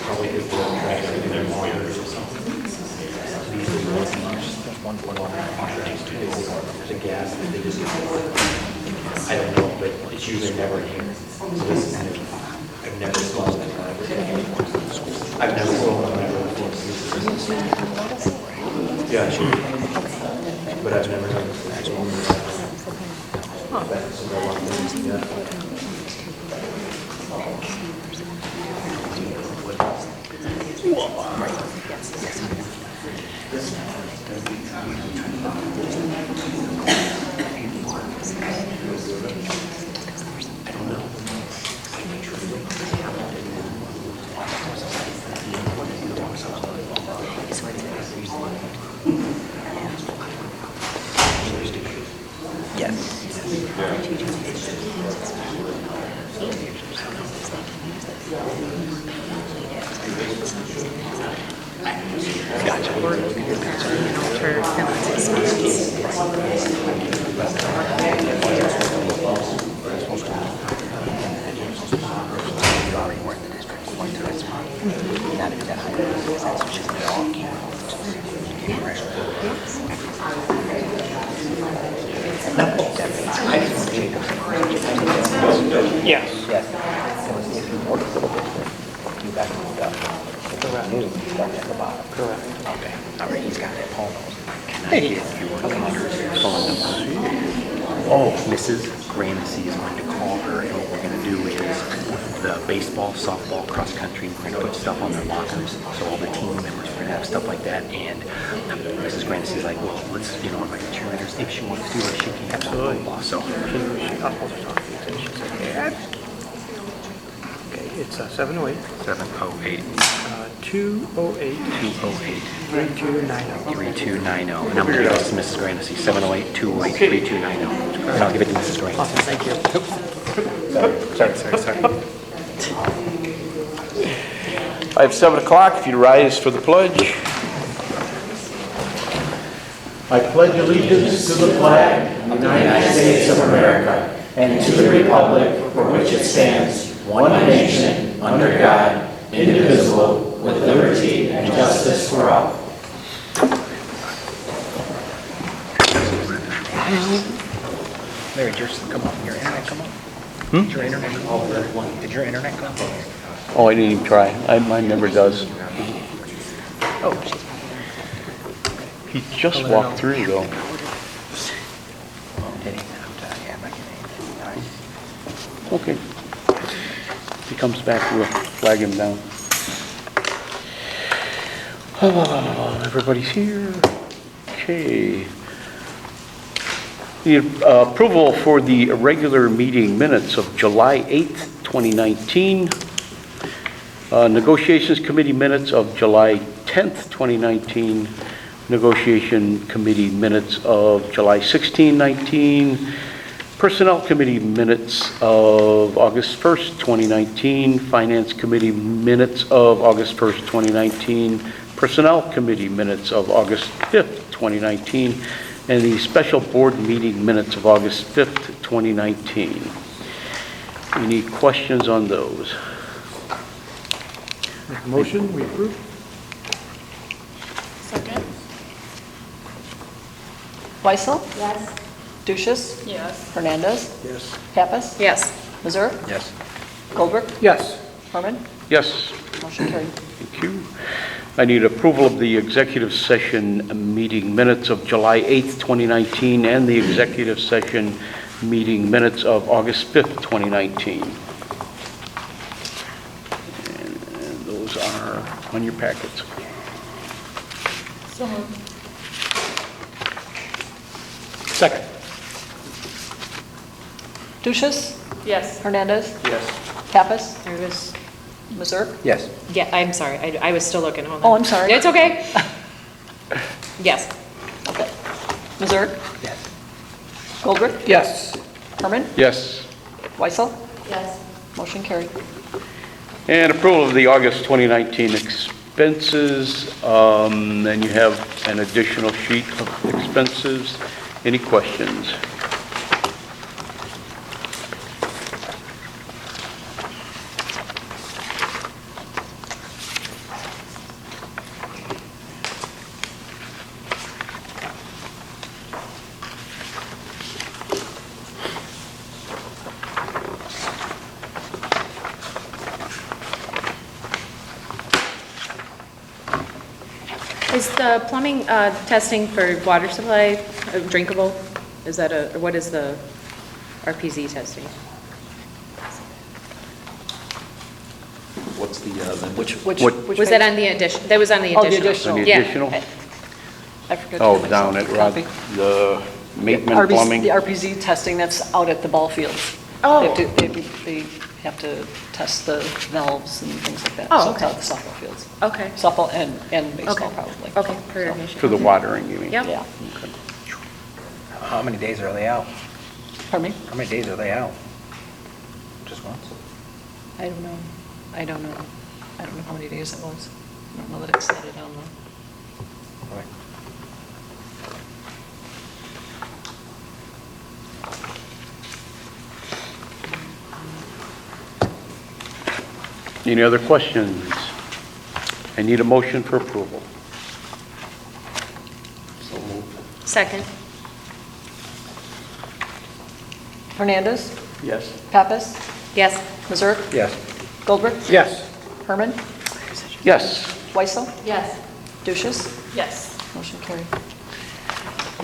Probably because they're trying to their lawyers or something. The gas that they just, I don't know, but it's usually never here. So this is new. I've never smelled that. I've never smelled that before. Yeah, sure. But I've never done this. Yes. Yes. Correct. Okay. All right, he's got it. Paul knows. Can I Hey. get your daughter's phone number? Oh, Mrs. Ramsey is going to call her, and what we're going to do is the baseball, softball, cross country, we're going to put stuff on their lockers, so all the team members are going to have stuff like that, and Mrs. Ramsey's like, well, let's, invite the cheerleaders if she wants to, or she can have blah, blah, blah, so. I'll hold her talk to you. She said, Dad. Okay, it's 708. 708 208 208 3290. 3290. And I'm going to give this to Mrs. Granisey, 708 208 3290. And I'll give it to Mrs. Granisey. Awesome, thank you. Sorry. I have 7 o'clock. If you'd rise for the pledge. I pledge allegiance to the flag of the United States of America and to the republic for which it stands, one nation, under God, indivisible, with liberty and justice for all. Larry, did yours come up? Your internet come up? Did your internet come up? Did your internet come up? Oh, I didn't even try. Mine never does. Oh, He just walked through, though. did he? Yeah, I can. All right. Okay. If he comes back, we'll flag him down. Everybody's here. Okay. The approval for the regular meeting minutes of July 8th, 2019. Negotiations Committee minutes of July 10th, 2019. Negotiation Committee minutes of July 16, 19. Personnel Committee minutes of August 1st, 2019. Finance Committee minutes of August 1st, 2019. Personnel Committee minutes of August 5th, 2019. And the special board meeting minutes of August 5th, 2019. Any questions on those? Make a motion, we approve. Second? Weissel? Yes. Duchess? Yes. Hernandez? Yes. Pappas? Yes. Mazur? Yes. Goldberg? Yes. Herman? Yes. Motion carried. Thank you. I need approval of the executive session meeting minutes of July 8th, 2019, and the executive session meeting minutes of August 5th, 2019. And those are on your packets. So moved. Second. Duchess? Yes. Hernandez? Yes. Pappas? I was, Mazur? Yes. yeah, I'm sorry. I was still looking. Hold on. Oh, I'm sorry. It's okay. Yes. Okay. Mazur? Yes. Goldberg? Yes. Herman? Yes. Weissel? Yes. Motion carried. And approval of the August 2019 expenses. Then you have an additional sheet of expenses. Any questions? Is the plumbing testing for water supply drinkable? Is that or what is the RPZ testing? What's the, Which Was that on the addition? That was on the Oh, the additional. additional. On the Yeah. additional? I forgot to Oh, give down myself at a Rod, copy. the maintenance RBC plumbing? The RPZ testing, that's out at the ball fields. Oh. They have to test the valves and things like that. Oh, So it's okay. out at the softball fields. Okay. Softball and baseball, Okay. probably. Okay, for So, irrigation. For the watering, you mean? Yep. Yeah. How many days are they out? Pardon me? How many days are they out? Just once? I don't know. I don't know how many days it was. I don't know that it said it on the. Right. Any other questions? I need a motion for approval. Second. Hernandez, Yes. Pappas, Yes. Mazurik, Yes. Goldberg, Yes. Herman, Yes. Weissel, Yes. Ducius. Yes. Motion carried.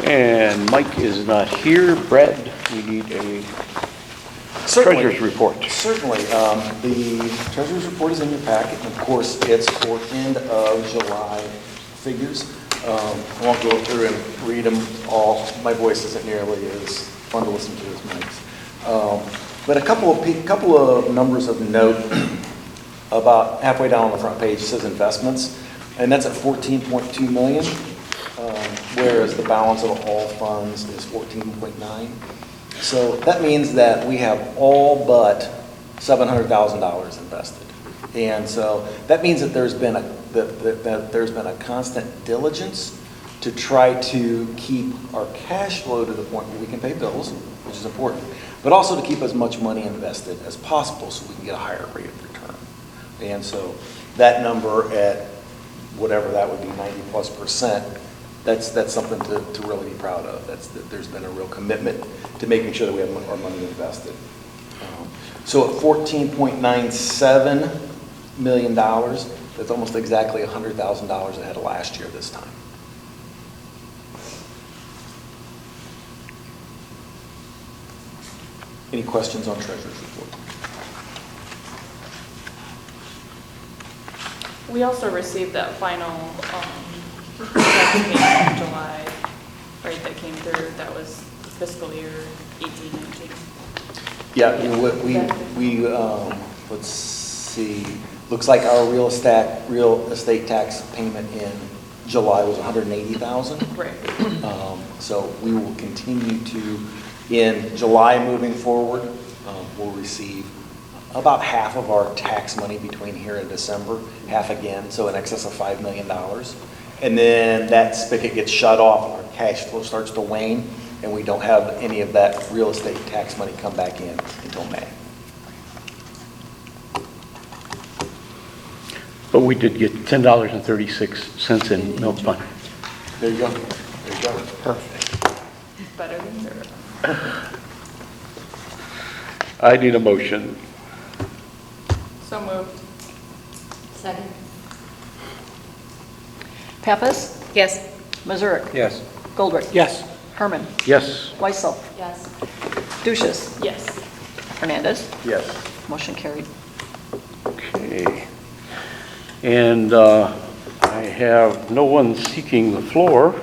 And Mike is not here. Brad, we need a Certainly. treasurer's report. Certainly. The treasurer's report is in your packet, and of course, it's for end of July figures. I won't go through and read them all. My voice isn't nearly as fun to listen to as Mike's. But a couple of numbers of note. About halfway down on the front page, it says investments, and that's at 14.2 million, whereas the balance of all funds is 14.9. So that means that we have all but $700,000 invested. And so that means that there's been a constant diligence to try to keep our cash flow to the point where we can pay bills, which is important, but also to keep as much money invested as possible so we can get a higher rate of return. And so that number at whatever that would be, 90+%, that's something to really be proud of. That there's been a real commitment to making sure that we have our money invested. So at $14.97 million, that's almost exactly $100,000 ahead of last year this time. Any questions on treasurer's report? We also received that final second payment in July, right, that came through, that was fiscal year 18-19. Yeah, let's see, looks like our real estate tax payment in July was $180,000. Right. So we will continue to, in July moving forward, we'll receive about half of our tax money between here and December, half again, so in excess of $5 million. And then that spigot gets shut off, our cash flow starts to wane, and we don't have any of that real estate tax money come back in until May. But we did get $10.36 in milk fund. There you go. There you go. Perfect. Better than zero. I need a motion. So moved. Second. Pappas, Yes. Mazurik, Yes. Goldberg, Yes. Herman, Yes. Weissel, Yes. Ducius, Yes. Hernandez. Yes. Motion carried. Okay. And I have no one seeking the floor.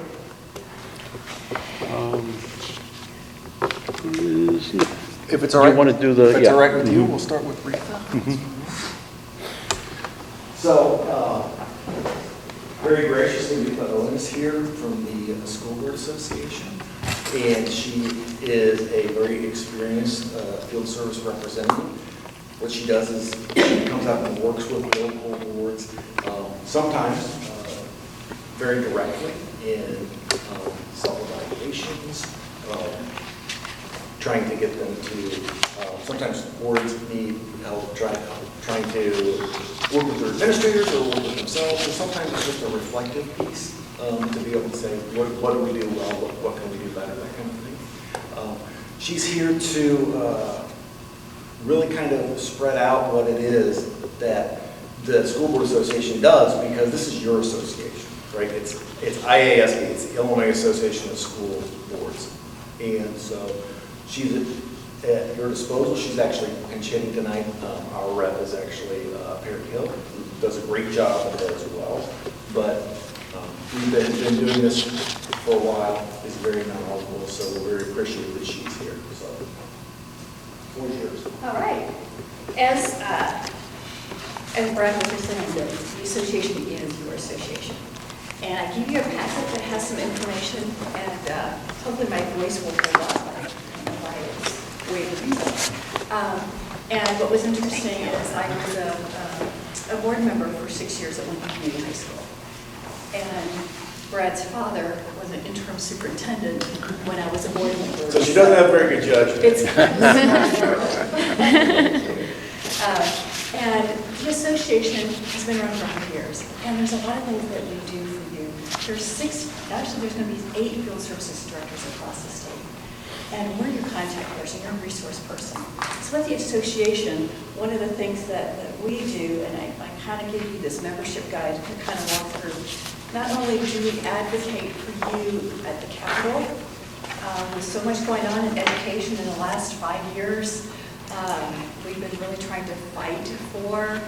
If it's Do all you right. wanna do the- If it's all yeah. right with you, we'll start with Rita. So, very graciously, Rita Owen is here from the School Board Association, and she is a very experienced field service representative. What she does is she comes out and works with local boards, sometimes very directly in self-evaluations, trying to get them to, sometimes boards need help trying to work with their administrators or work with themselves, or sometimes it's just a reflective piece to be able to say, what do we do well, what can we do better, that kind of thing. She's here to really kind of spread out what it is that the School Board Association does, because this is your association. right? It's IASB, it's the Illinois Association of School Boards. And so she's at your disposal. She's actually pinch-hitting tonight. Our rep is actually Perry Hill, who does a great job of it as well. But we've been doing this for a while, is very knowledgeable, so we're very appreciative that she's here. So, floor is yours. All right. As Brad was just saying, the association is your association. And I give you a packet that has some information, and hopefully my voice will hold up. I don't know why it's waving. And what was interesting is I was a board member for 6 years at Lincoln Community High School. And Brad's father was an interim superintendent when I was a board member. So she doesn't have very good judgment. It's and the association has been around for 100 years, and there's a lot of things that we do for you. There's going to be 8 field services directors across the state, and we're your contact person, you're a resource person. So at the association, one of the things that we do, and I kind of give you this membership guide to kind of walk through, not only do we advocate for you at the Capitol, with so much going on in education in the last 5 years, we've been really trying to fight for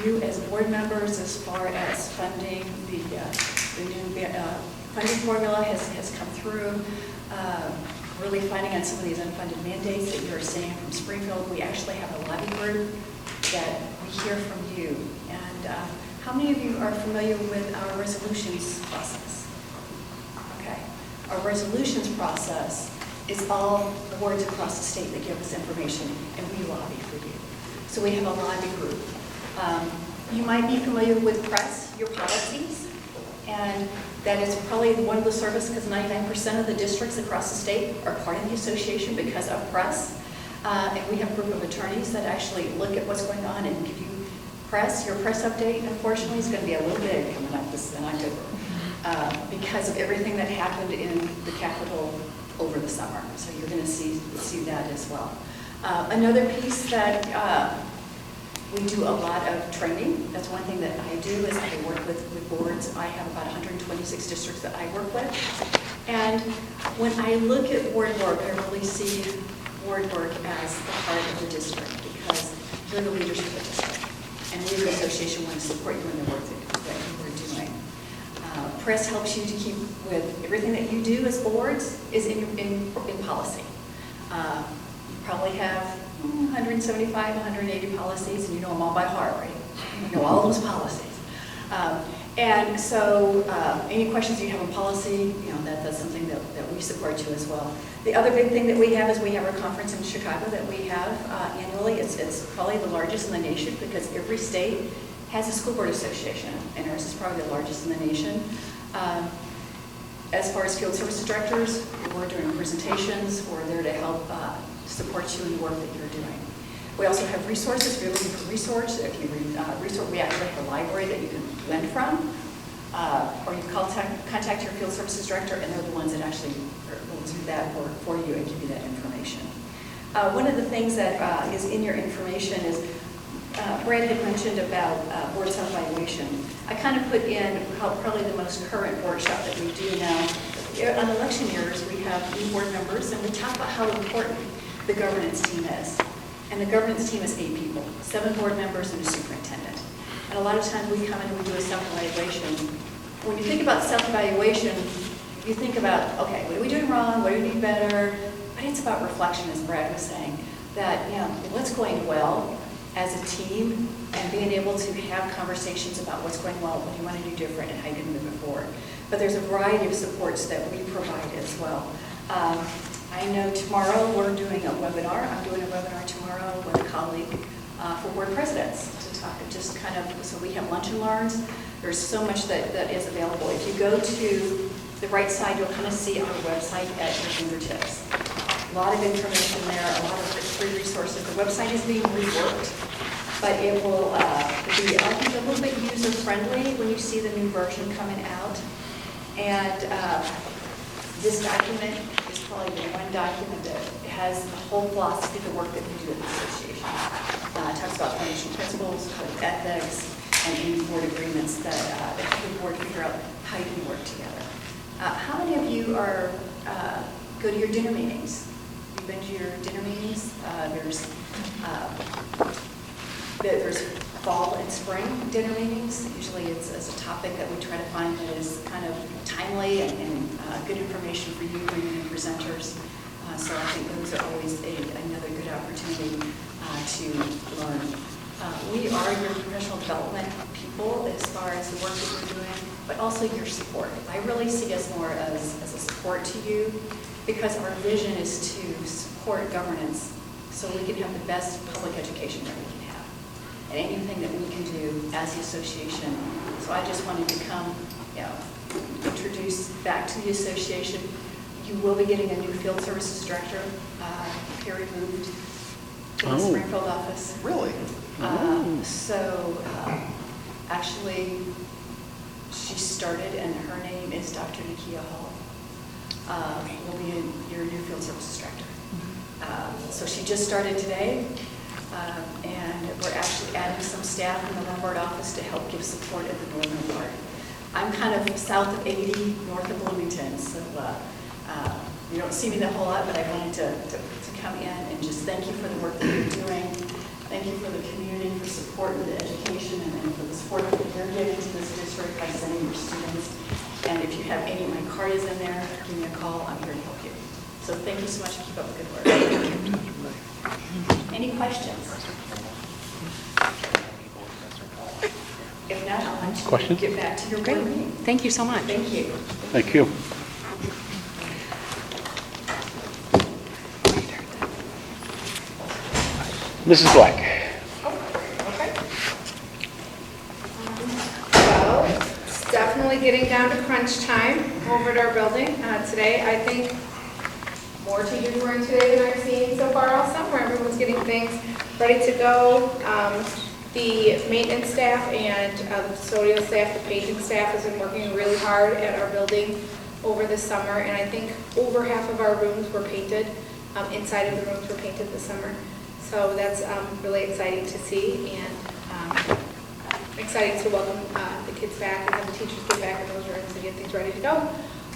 you as board members as far as funding. The new funding formula has come through, really fighting on some of these unfunded mandates that you're seeing from Springfield. We actually have a lobby group that we hear from you. And how many of you are familiar with our resolutions process? Okay. Our resolutions process is all boards across the state that give us information, and we lobby for you. So we have a lobby group. You might be familiar with press, your policies, and that is probably one of the services, because 99% of the districts across the state are part of the association because of press. And we have a group of attorneys that actually look at what's going on and give you press. Your press update, unfortunately, is going to be a little big coming up this in October because of everything that happened in the Capitol over the summer. So you're going to see that as well. Another piece that we do a lot of training. That's one thing that I do is I work with boards. I have about 126 districts that I work with. And when I look at board work, I really see board work as the heart of the district because you're the leadership of the district. And we as an association want to support you in the work that you are doing. Press helps you to keep with everything that you do as boards is in policy. You probably have 175, 180 policies, and you know them all by heart, right? You know all those policies. And so any questions you have on policy, that's something that we support you as well. The other big thing that we have is we have our conference in Chicago that we have annually. It's probably the largest in the nation because every state has a school board association, and ours is probably the largest in the nation. As far as field services directors, we're doing presentations. We're there to help support you in the work that you're doing. We also have resources. If you're looking for resource, if you read resource, we actually have a library that you can lend from, or you contact your field services director, and they're the ones that actually will do that work for you and give you that information. One of the things that is in your information is Brad had mentioned about board self-evaluation. I kind of put in probably the most current workshop that we do now. On election years, we have new board members, and we talk about how important the governance team is. And the governance team is 8 people, 7 board members and a superintendent. And a lot of times we come in and we do a self-evaluation. When you think about self-evaluation, you think about, okay, what are we doing wrong? What do we do better? But it's about reflection, as Brad was saying, that, what's going well as a team and being able to have conversations about what's going well, what do you want to do different, and how you can move it forward. But there's a variety of supports that we provide as well. I know tomorrow we're doing a webinar. I'm doing a webinar tomorrow with a colleague for board presidents to talk, just kind of, so we have lunch and learns. There's so much that is available. If you go to the right side, you'll kind of see our website at your fingertips. A lot of information there, a lot of free resources. The website is being reworked, but it will be, I think, a little bit user-friendly when you see the new version coming out. And this document is probably the one document that has the whole philosophy of the work that we do at the association. It talks about financial principles, code of ethics, and any board agreements that the board figure out how you can work together. How many of you are go to your dinner meetings? You've been to your dinner meetings? There's fall and spring dinner meetings. Usually it's a topic that we try to find that is kind of timely and good information for you, bringing in presenters. So I think those are always another good opportunity to learn. We are your professional development people as far as the work that we're doing, but also your support. I really see us more as a support to you, because our vision is to support governance so we can have the best public education that we can have, and anything that we can do as the association. So I just wanted to come, introduce back to the association. You will be getting a new field services director, Perry moved to the Springfield office. Really? Actually, she started, and her name is Dr. Nakia Hall. Will be your new field services director. So she just started today, and we're actually adding some staff in the Lombard office to help give support at the northern part. I'm kind of south of 80, north of Bloomington, so you don't see me that whole lot, but I wanted to come in and just thank you for the work that you're doing. Thank you for the community, for support of the education, and for the support that you're giving to this district by sending your students. And if you have any of my card is in there, give me a call. I'm here to help you. So thank you so much. Keep up the good work. Any questions? If not, I'll let you Questions? get back to your board meeting. Thank you so much. Thank you. Thank you. Mrs. Black. Okay. Well, it's definitely getting down to crunch time over at our building today. I think more teachers were in today than I've seen so far all summer. Everyone's getting things ready to go. The maintenance staff and the custodial staff, the paging staff has been working really hard at our building over the summer, and I think over half of our rooms were painted. Inside of the rooms were painted this summer. So that's really exciting to see, and exciting to welcome the kids back and have the teachers get back in those rooms and get things ready to go.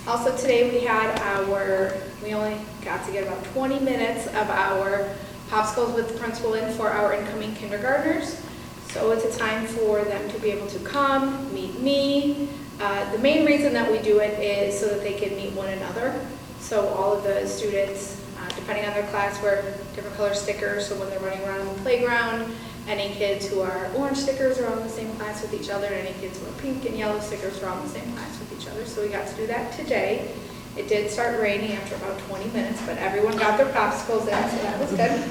Also today we only got to get about 20 minutes of our popsicles with the principal in for our incoming kindergartners. So it's a time for them to be able to come, meet me. The main reason that we do it is so that they can meet one another. So all of the students, depending on their class, wear different color stickers, so when they're running around the playground, any kids who are orange stickers are all in the same class with each other, and any kids who are pink and yellow stickers are all in the same class with each other. So we got to do that today. It did start raining after about 20 minutes, but everyone got their popsicles in, so that was good.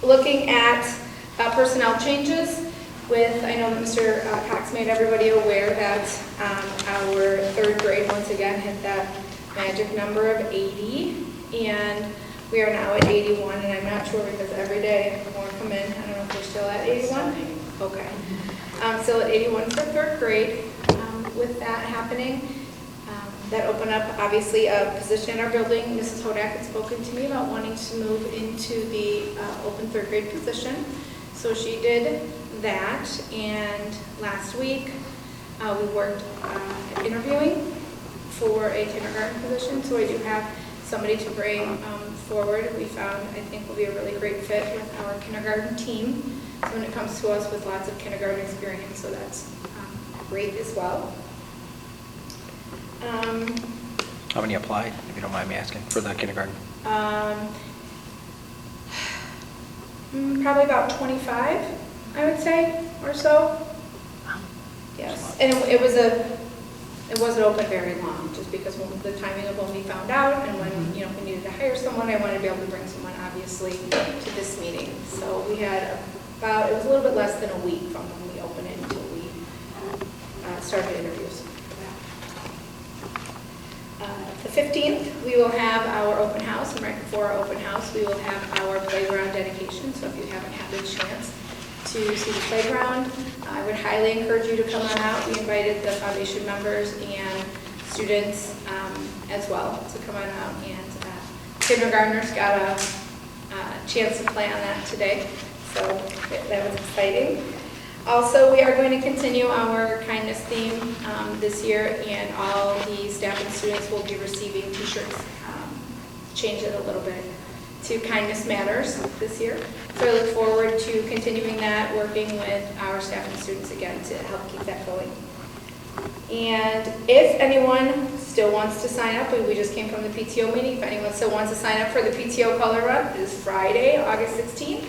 Looking at personnel changes, I know that Mr. Cox made everybody aware that our third grade once again hit that magic number of 80, and we are now at 81, and I'm not sure because every day more come in. I don't know if we're still at 81. Okay. Still at 81 for third grade. With that happening, that opened up obviously a position in our building. Mrs. Hodak had spoken to me about wanting to move into the open third grade position. So she did that, and last week we worked interviewing for a kindergarten position. So I do have somebody to bring forward. We found, I think, will be a really great fit with our kindergarten team. So when it comes to us with lots of kindergarten experience, so that's great as well. How many applied, if you don't mind me asking, for the kindergarten? Probably about 25, I would say, or so. Yes, and it wasn't open very long, just because when the timing of when we found out and when we needed to hire someone, I wanted to be able to bring someone obviously to this meeting. So we had it was a little bit less than a week from when we opened it until we started interviews. The 15th, we will have our open house, and right before our open house, we will have our playground dedication. So if you haven't had the chance to see the playground, I would highly encourage you to come on out. We invited the foundation members and students as well to come on out, and kindergartners got a chance to play on that today. So that was exciting. Also, we are going to continue our kindness theme this year, and all the staff and students will be receiving t-shirts. Change it a little bit to Kindness Matters this year. So I look forward to continuing that, working with our staff and students again to help keep that going. And if anyone still wants to sign up, we just came from the PTO meeting, if anyone still wants to sign up for the PTO Color Run, it is Friday, August 16th.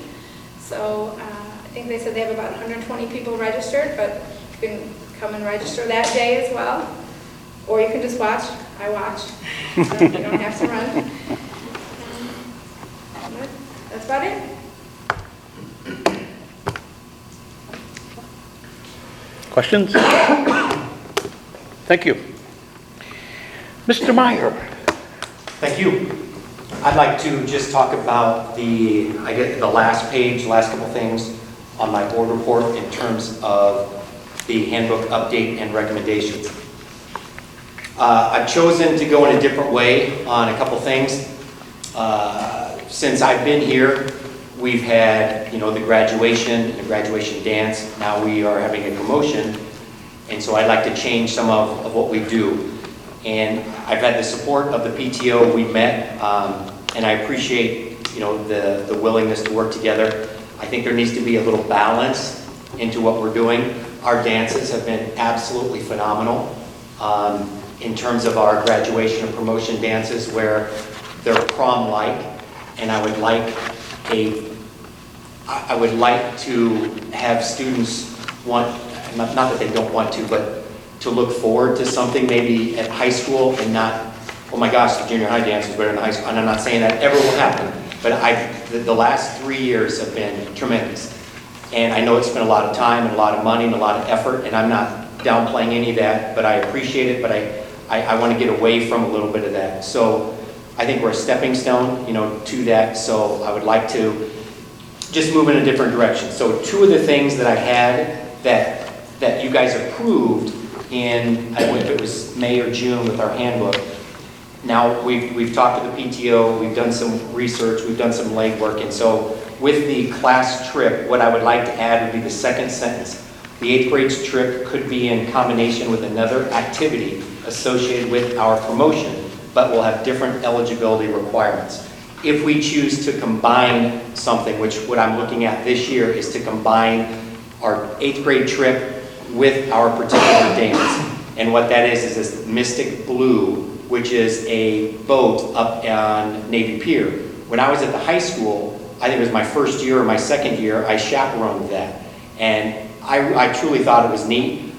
So I think they said they have about 120 people registered, but you can come and register that day as well. Or you can just watch. I watch. So you don't have to run. That's about it. Questions? Thank you. Mr. Meyer. Thank you. I'd like to just talk about the last page, last couple things on my board report in terms of the handbook update and recommendations. I've chosen to go in a different way on a couple things. Since I've been here, we've had, the graduation and the graduation dance. Now we are having a promotion, and so I'd like to change some of what we do. And I've had the support of the PTO. We met, and I appreciate, the willingness to work together. I think there needs to be a little balance into what we're doing. Our dances have been absolutely phenomenal in terms of our graduation and promotion dances, where they're prom-like, and I would like to have students want, not that they don't want to, but to look forward to something maybe at high school and not, oh my gosh, the junior high dance is better than high school. And I'm not saying that ever will happen, but the last 3 years have been tremendous. And I know it's been a lot of time and a lot of money and a lot of effort, and I'm not downplaying any of that, but I appreciate it, but I want to get away from a little bit of that. So I think we're a stepping stone, to that. So I would like to just move in a different direction. So 2 of the things that I had that you guys approved in, I don't know if it was May or June with our handbook. Now we've talked to the PTO, we've done some research, we've done some legwork, and so with the class trip, what I would like to add would be the second sentence. The 8th grade trip could be in combination with another activity associated with our promotion, but will have different eligibility requirements. If we choose to combine something, which what I'm looking at this year is to combine our 8th grade trip with our particular dance. And what that is this Mystic Blue, which is a boat up on Navy Pier. When I was at the high school, I think it was my first year or my second year, I chaperoned that. And I truly thought it was neat.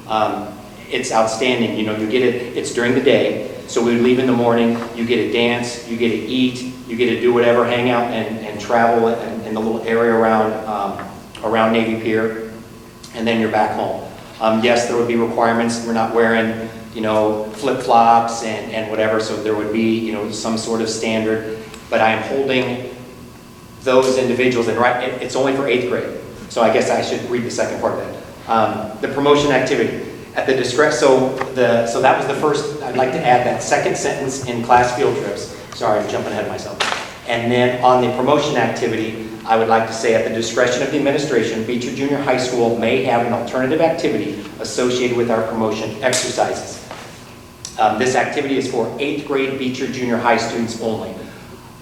It's outstanding. You get it, it's during the day. So we would leave in the morning, you get to dance, you get to eat, you get to do whatever, hang out and travel in the little area around Navy Pier, and then you're back home. Yes, there would be requirements. We're not wearing, flip-flops and whatever, so there would be, some sort of standard. But I am holding those individuals, and it's only for 8th grade. So I guess I should read the second part of that. The promotion activity. At the discretion, so that was the first, I'd like to add that second sentence in class field trips. Sorry, I'm jumping ahead of myself. And then on the promotion activity, I would like to say at the discretion of the administration, Beecher Junior High School may have an alternative activity associated with our promotion exercises. This activity is for 8th grade Beecher Junior High students only.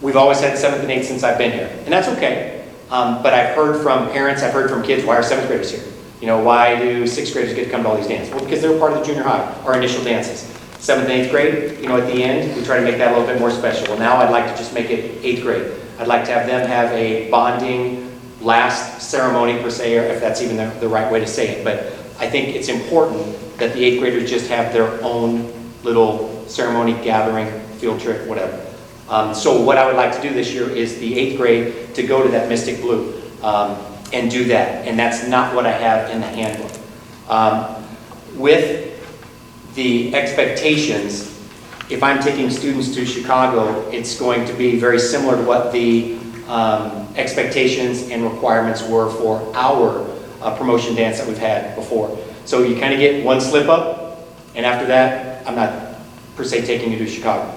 We've always had 7th and 8th since I've been here, and that's okay. But I've heard from parents, I've heard from kids, why are 7th graders here? Why do 6th graders get to come to all these dances? Well, because they're part of the junior high, our initial dances. 7th and 8th grade, at the end, we try to make that a little bit more special. Well, now I'd like to just make it 8th grade. I'd like to have them have a bonding last ceremony per se, or if that's even the right way to say it. But I think it's important that the 8th graders just have their own little ceremony, gathering, field trip, whatever. So what I would like to do this year is the 8th grade to go to that Mystic Blue and do that. And that's not what I have in the handbook. With the expectations, if I'm taking students to Chicago, it's going to be very similar to what the expectations and requirements were for our promotion dance that we've had before. So you kind of get one slip up, and after that, I'm not per se taking you to Chicago.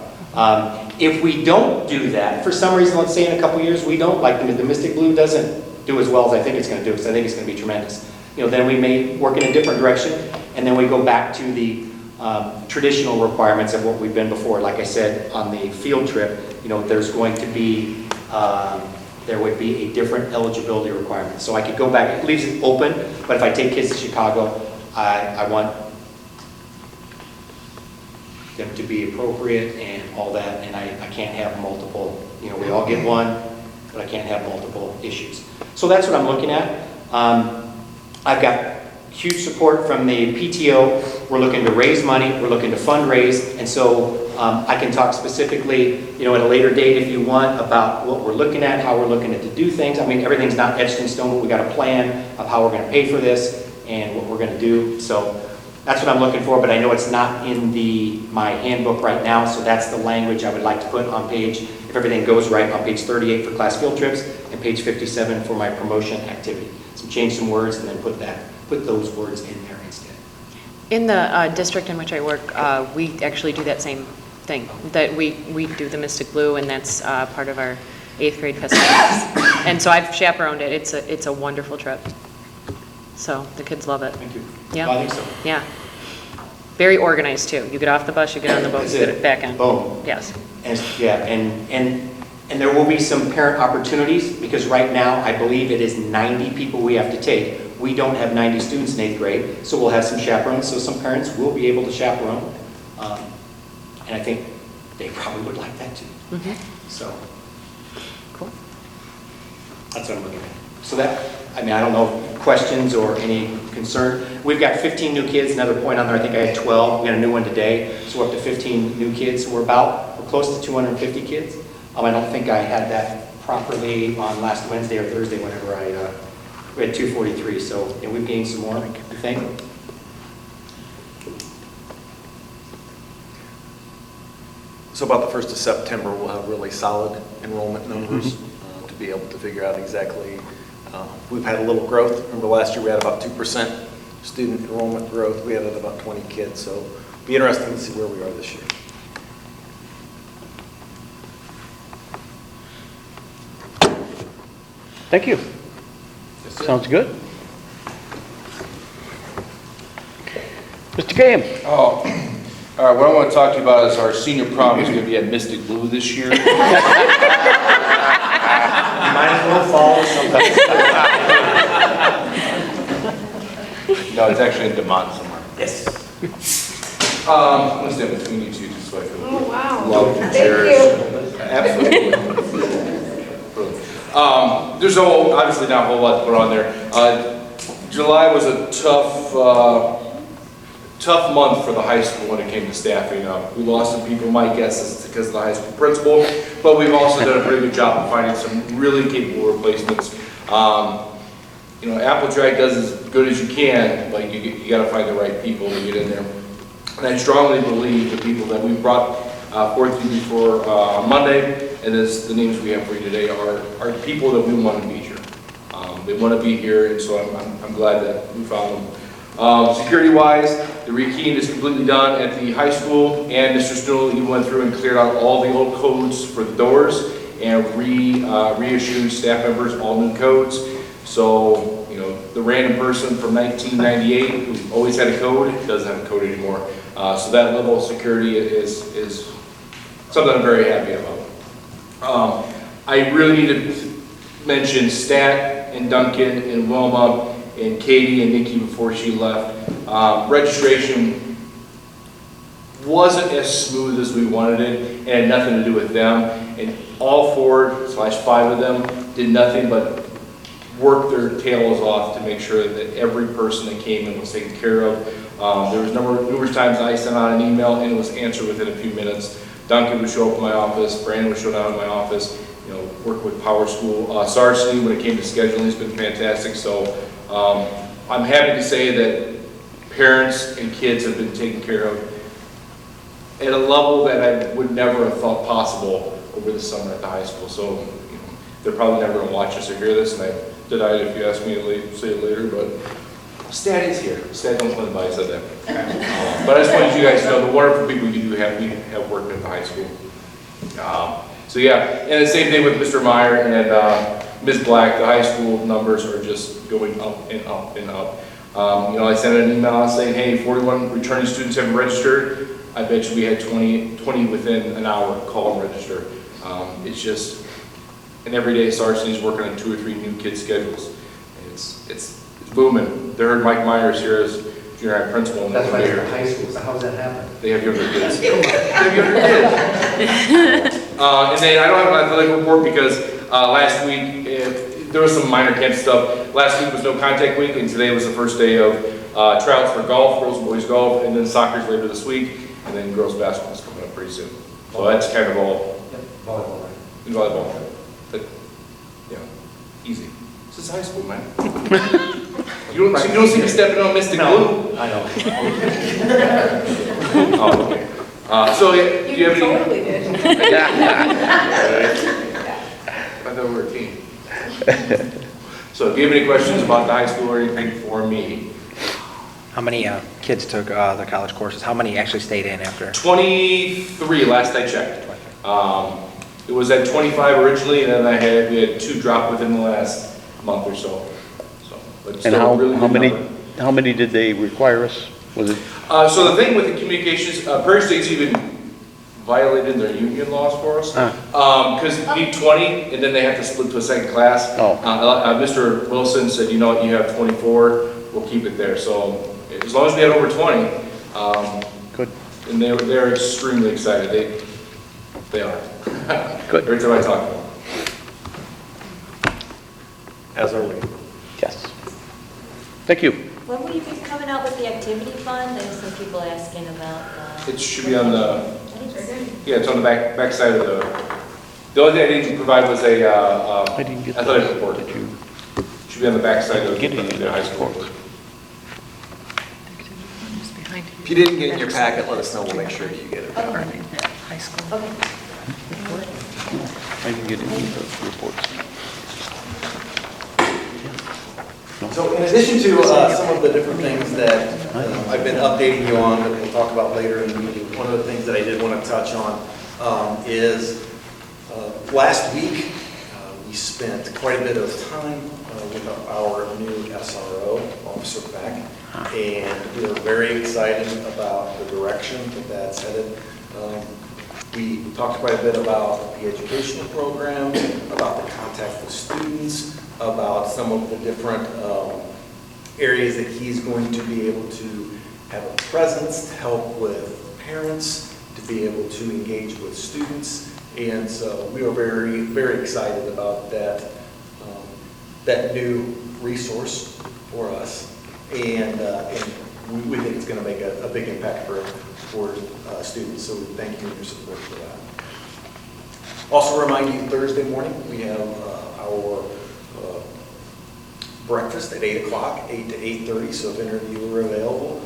If we don't do that, for some reason, let's say in a couple years we don't, like the Mystic Blue doesn't do as well as I think it's going to do, because I think it's going to be tremendous. Then we may work in a different direction, and then we go back to the traditional requirements of what we've been before. Like I said, on the field trip, there's going to be, there would be a different eligibility requirement. So I could go back, it leaves it open, but if I take kids to Chicago, I want them to be appropriate and all that, and I can't have multiple, we all get one, but I can't have multiple issues. So that's what I'm looking at. I've got huge support from the PTO. We're looking to raise money, we're looking to fundraise, and so I can talk specifically, at a later date if you want, about what we're looking at, how we're looking at to do things. I mean, everything's not etched in stone, but we got a plan of how we're going to pay for this and what we're going to do. So that's what I'm looking for, but I know it's not in my handbook right now, so that's the language I would like to put on page, if everything goes right, on page 38 for class field trips and page 57 for my promotion activity. So change some words and then put those words in there instead. In the district in which I work, we actually do that same thing, that we do the Mystic Blue, and that's part of our 8th grade festivities. And so I've chaperoned it. It's a wonderful trip. So the kids love it. Thank you. Yeah. I think so. Yeah. Very organized too. You get off the bus, you get on the boat, you get it back on. Boom. Yes. And there will be some parent opportunities, because right now I believe it is 90 people we have to take. We don't have 90 students in 8th grade, so we'll have some chaperones, so some parents will be able to chaperone. And I think they probably would like that too. Mm-hmm. So Cool. that's what I'm looking at. So I don't know, questions or any concern. We've got 15 new kids, another point on there, I think I had 12. We got a new one today, so we're up to 15 new kids. So we're close to 250 kids. I don't think I had that properly on last Wednesday or Thursday whenever we had 243, so we've gained some more, I think. So about the 1st of September, we'll have really solid enrollment numbers to be able to figure out exactly. We've had a little growth. Remember last year we had about 2% student enrollment growth. We added about 20 kids, so it'll be interesting to see where we are this year. Thank you. Sounds good. Mr. Graham? Oh, all right, what I want to talk to you about is our senior prom is going to be at Mystic Blue this year. You might as well follow something. No, it's actually in Demont somewhere. Yes. I'm going to stand between you two just so I feel Oh, wow. loved and Thank cherished. you. Absolutely. There's obviously not a whole lot to put on there. July was a tough month for the high school when it came to staffing. We lost some people, my guess is because of the high school principal, but we've also done a pretty good job of finding some really capable replacements. Apple Track does as good as you can, but you got to find the right people to get in there. And I strongly believe the people that we brought forth to you before on Monday, and the names we have for you today are people that we want to be here. They want to be here, and so I'm glad that we found them. Security-wise, the rekeying is completely done at the high school, and Mr. Stool, you went through and cleared out all the old codes for the doors and reissued staff members all new codes. So, the random person from 1998 who always had a code doesn't have a code anymore. So that level of security is something I'm very happy about. I really need to mention Stat and Duncan and Wilma and Katie and Nikki before she left. Registration wasn't as smooth as we wanted it, and had nothing to do with them. And all 4/5 of them did nothing but work their tails off to make sure that every person that came in was taken care of. There was numerous times I sent out an email and it was answered within a few minutes. Duncan would show up in my office, Brandon would show down in my office, work with Power School. Sarcely, when it came to scheduling, has been fantastic. So I'm happy to say that parents and kids have been taken care of at a level that I would never have thought possible over the summer at the high school. So they're probably never going to watch this or hear this, and I deny it if you ask me to say it later, but Stat is here. Stat don't play by, I said that. But I just wanted you guys to know the wonderful people we have worked at the high school. So yeah, and the same thing with Mr. Meyer and Ms. Black, the high school numbers are just going up and up and up. I sent an email out saying, hey, 41 returning students have registered. I bet you we had 20 within an hour call and register. It's just, and every day Sarsi's working on 2 or 3 new kids' schedules. It's booming. They heard Mike Myers here as junior high principal. And That's why you're in high school, so how does that happen? they have younger kids. They have younger kids. And then I don't have an athletic report because last week, there was some minor camp stuff. Last week was no contact week, and today was the first day of tryouts for golf, girls and boys golf, and then soccer's later this week, and then girls basketball is coming up pretty soon. So that's kind of all. Yep, volleyball, right? In volleyball. But, easy. This is high school, man. You don't see me stepping on Mystic Blue. I know. Oh, okay. So, do you have any? Totally did. I thought we were a team. So, if you have any questions about the high school or anything for me? How many kids took the college courses? How many actually stayed in after? 23 last I checked. It was at 25 originally, and then we had 2 drop within the last month or so. But And still a really good number. how many did they require us? Was it? So the thing with the communications, Prairie State's even violated their union laws for us. Because you need 20, and then they have to split to a second class. Oh. Mr. Wilson said, you know what, you have 24, we'll keep it there. So as long as we had over 20, Good. and they're extremely excited. They are. Good. Every time I talk to them. As are we. Yes. Thank you. When will you be coming out with the activity fund? There's some people asking about. It should be on the, I didn't see. yeah, it's on the back side of the only thing I didn't provide was a I didn't get athletic those. report. Did you Should be on the back side of get any of the high those school. reports? If you didn't get in your packet, let us know, we'll make sure you get it. High school. Okay. I didn't get any of those reports. No. So in addition to some of the different things that I've been updating you on, that we'll talk about later in the meeting, one of the things that I did want to touch on is last week, we spent quite a bit of time with our new SRO, Officer Beck, and we are very excited about the direction that that's headed. We talked quite a bit about the educational programs, about the contact with students, about some of the different areas that he's going to be able to have a presence to help with parents, to be able to engage with students. And so we are very, very excited about that, that new resource for us. And we think it's going to make a big impact for students. So we thank you for your support for that. Also remind you, Thursday morning, we have our breakfast at 8 o'clock, 8 to 8:30. So if any of you are available,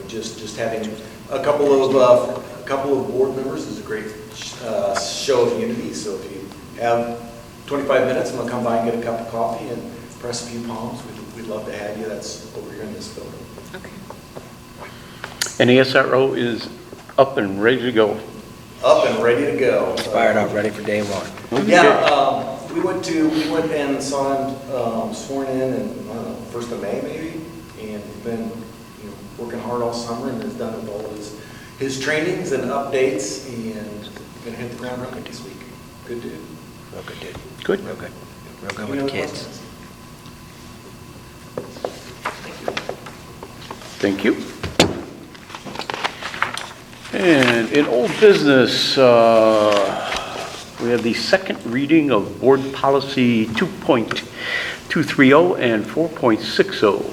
just having a couple of board members is a great show of unity. So if you have 25 minutes and want to come by and get a cup of coffee and press a few palms, we'd love to have you. That's over here in this building. Okay. And the SRO is up and ready to go. Up and ready to go. Fired up, ready for day one. Yeah, we went and saw him sworn in, I don't know, 1st of May maybe, and he's been working hard all summer and has done all of his trainings and updates, and going to hit the ground running this week. Good dude. Real good, dude. Good. Real good. Real good Any with other the kids. questions? Thank you. And in old business, we have the second reading of Board Policy 2.230 and 4.60.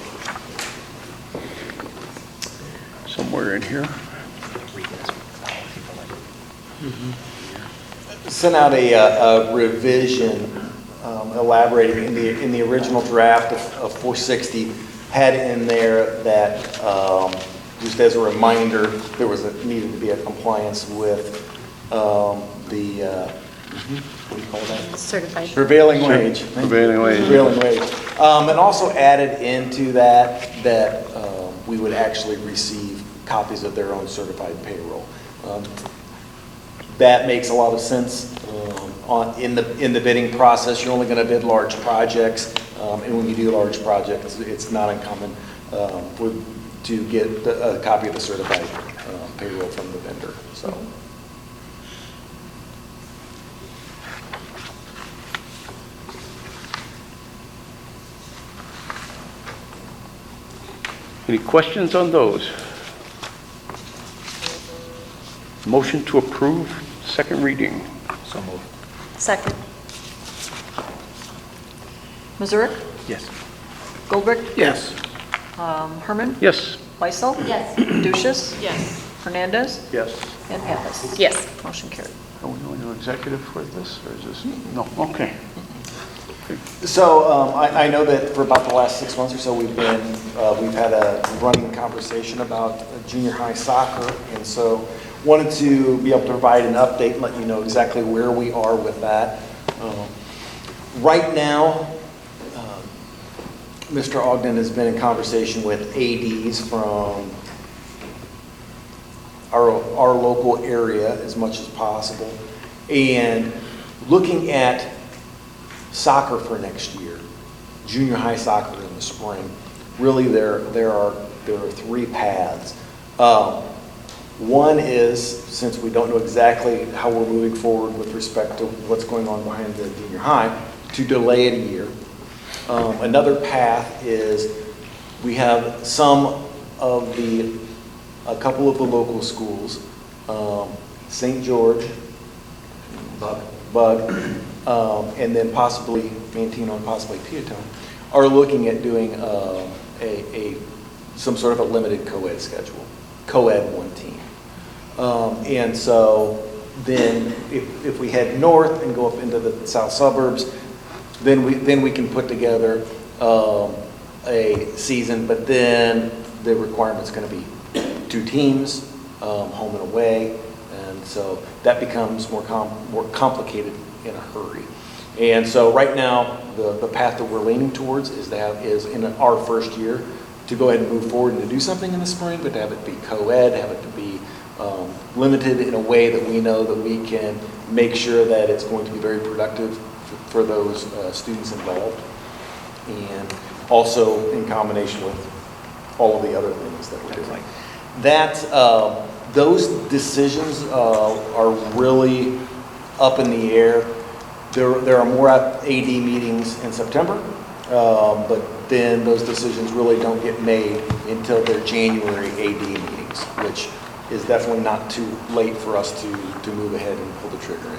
Somewhere in here. Sent out a revision elaborating in the original draft of 460, had in there that just as a reminder, there was needed to be a compliance with the what do you call that? Certified. Prevailing wage. Prevailing wage. Prevailing wage. And also added into that we would actually receive copies of their own certified payroll. That makes a lot of sense. in the bidding process, you're only going to bid large projects, and when you do large projects, it's not uncommon to get a copy of the certified payroll from the vendor, so. Any questions on those? Motion to approve, second reading. So moved. Second. Mazurik? Yes. Goldberg? Yes. Herman? Yes. Weissel? Yes. Duchess? Yes. Hernandez? Yes. And Pappas? Yes. Motion carried. Are we going to executive for this, or is this? No, okay. So I know that for about the last 6 months or so, we've had a running conversation about junior high soccer, and so wanted to be able to provide an update and let you know exactly where we are with that. Right now, Mr. Ogden has been in conversation with ADs from our local area as much as possible, and looking at soccer for next year, junior high soccer in the spring. Really, there are 3 paths. One is, since we don't know exactly how we're moving forward with respect to what's going on behind the junior high, to delay it a year. Another path is we have a couple of the local schools, St. George, Bug, and then possibly Mantino and possibly Piatone, are looking at doing some sort of a limited co-ed schedule, co-ed one team. And so then if we head north and go up into the south suburbs, then we can put together a season, but then the requirement's going to be 2 teams, home and away, and so that becomes more complicated in a hurry. And so right now, the path that we're leaning towards is in our first year to go ahead and move forward and to do something in the spring, but to have it be co-ed, have it to be limited in a way that we know that we can make sure that it's going to be very productive for those students involved, and also in combination with all of the other things that we're doing. Those decisions are really up in the air. There are more AD meetings in September, but then those decisions really don't get made until their January AD meetings, which is definitely not too late for us to move ahead and pull the trigger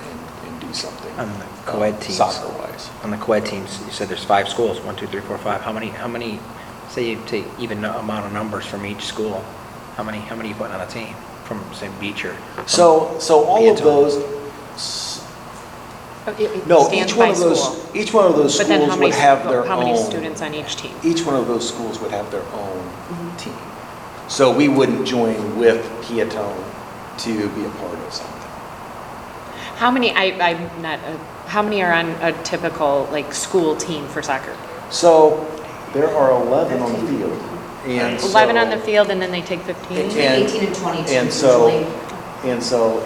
and do something. On the co-ed teams. Soccer-wise. On the co-ed teams, you said there's 5 schools, 1, 2, 3, 4, 5. How many, say you take even amount of numbers from each school, how many you putting on a team from, say, Beecher? So all of those, no, Stands each one by of those, school. each one of those But then schools would have their own. how many students on each team? Each one of those schools would have their own team. So we wouldn't join with Piatone to be a part of something. How many, how many are on a typical, like, school team for soccer? So there are 11 on the field. And 11 on the field, and then they take 15? Between 18 and 22 And so, usually. and so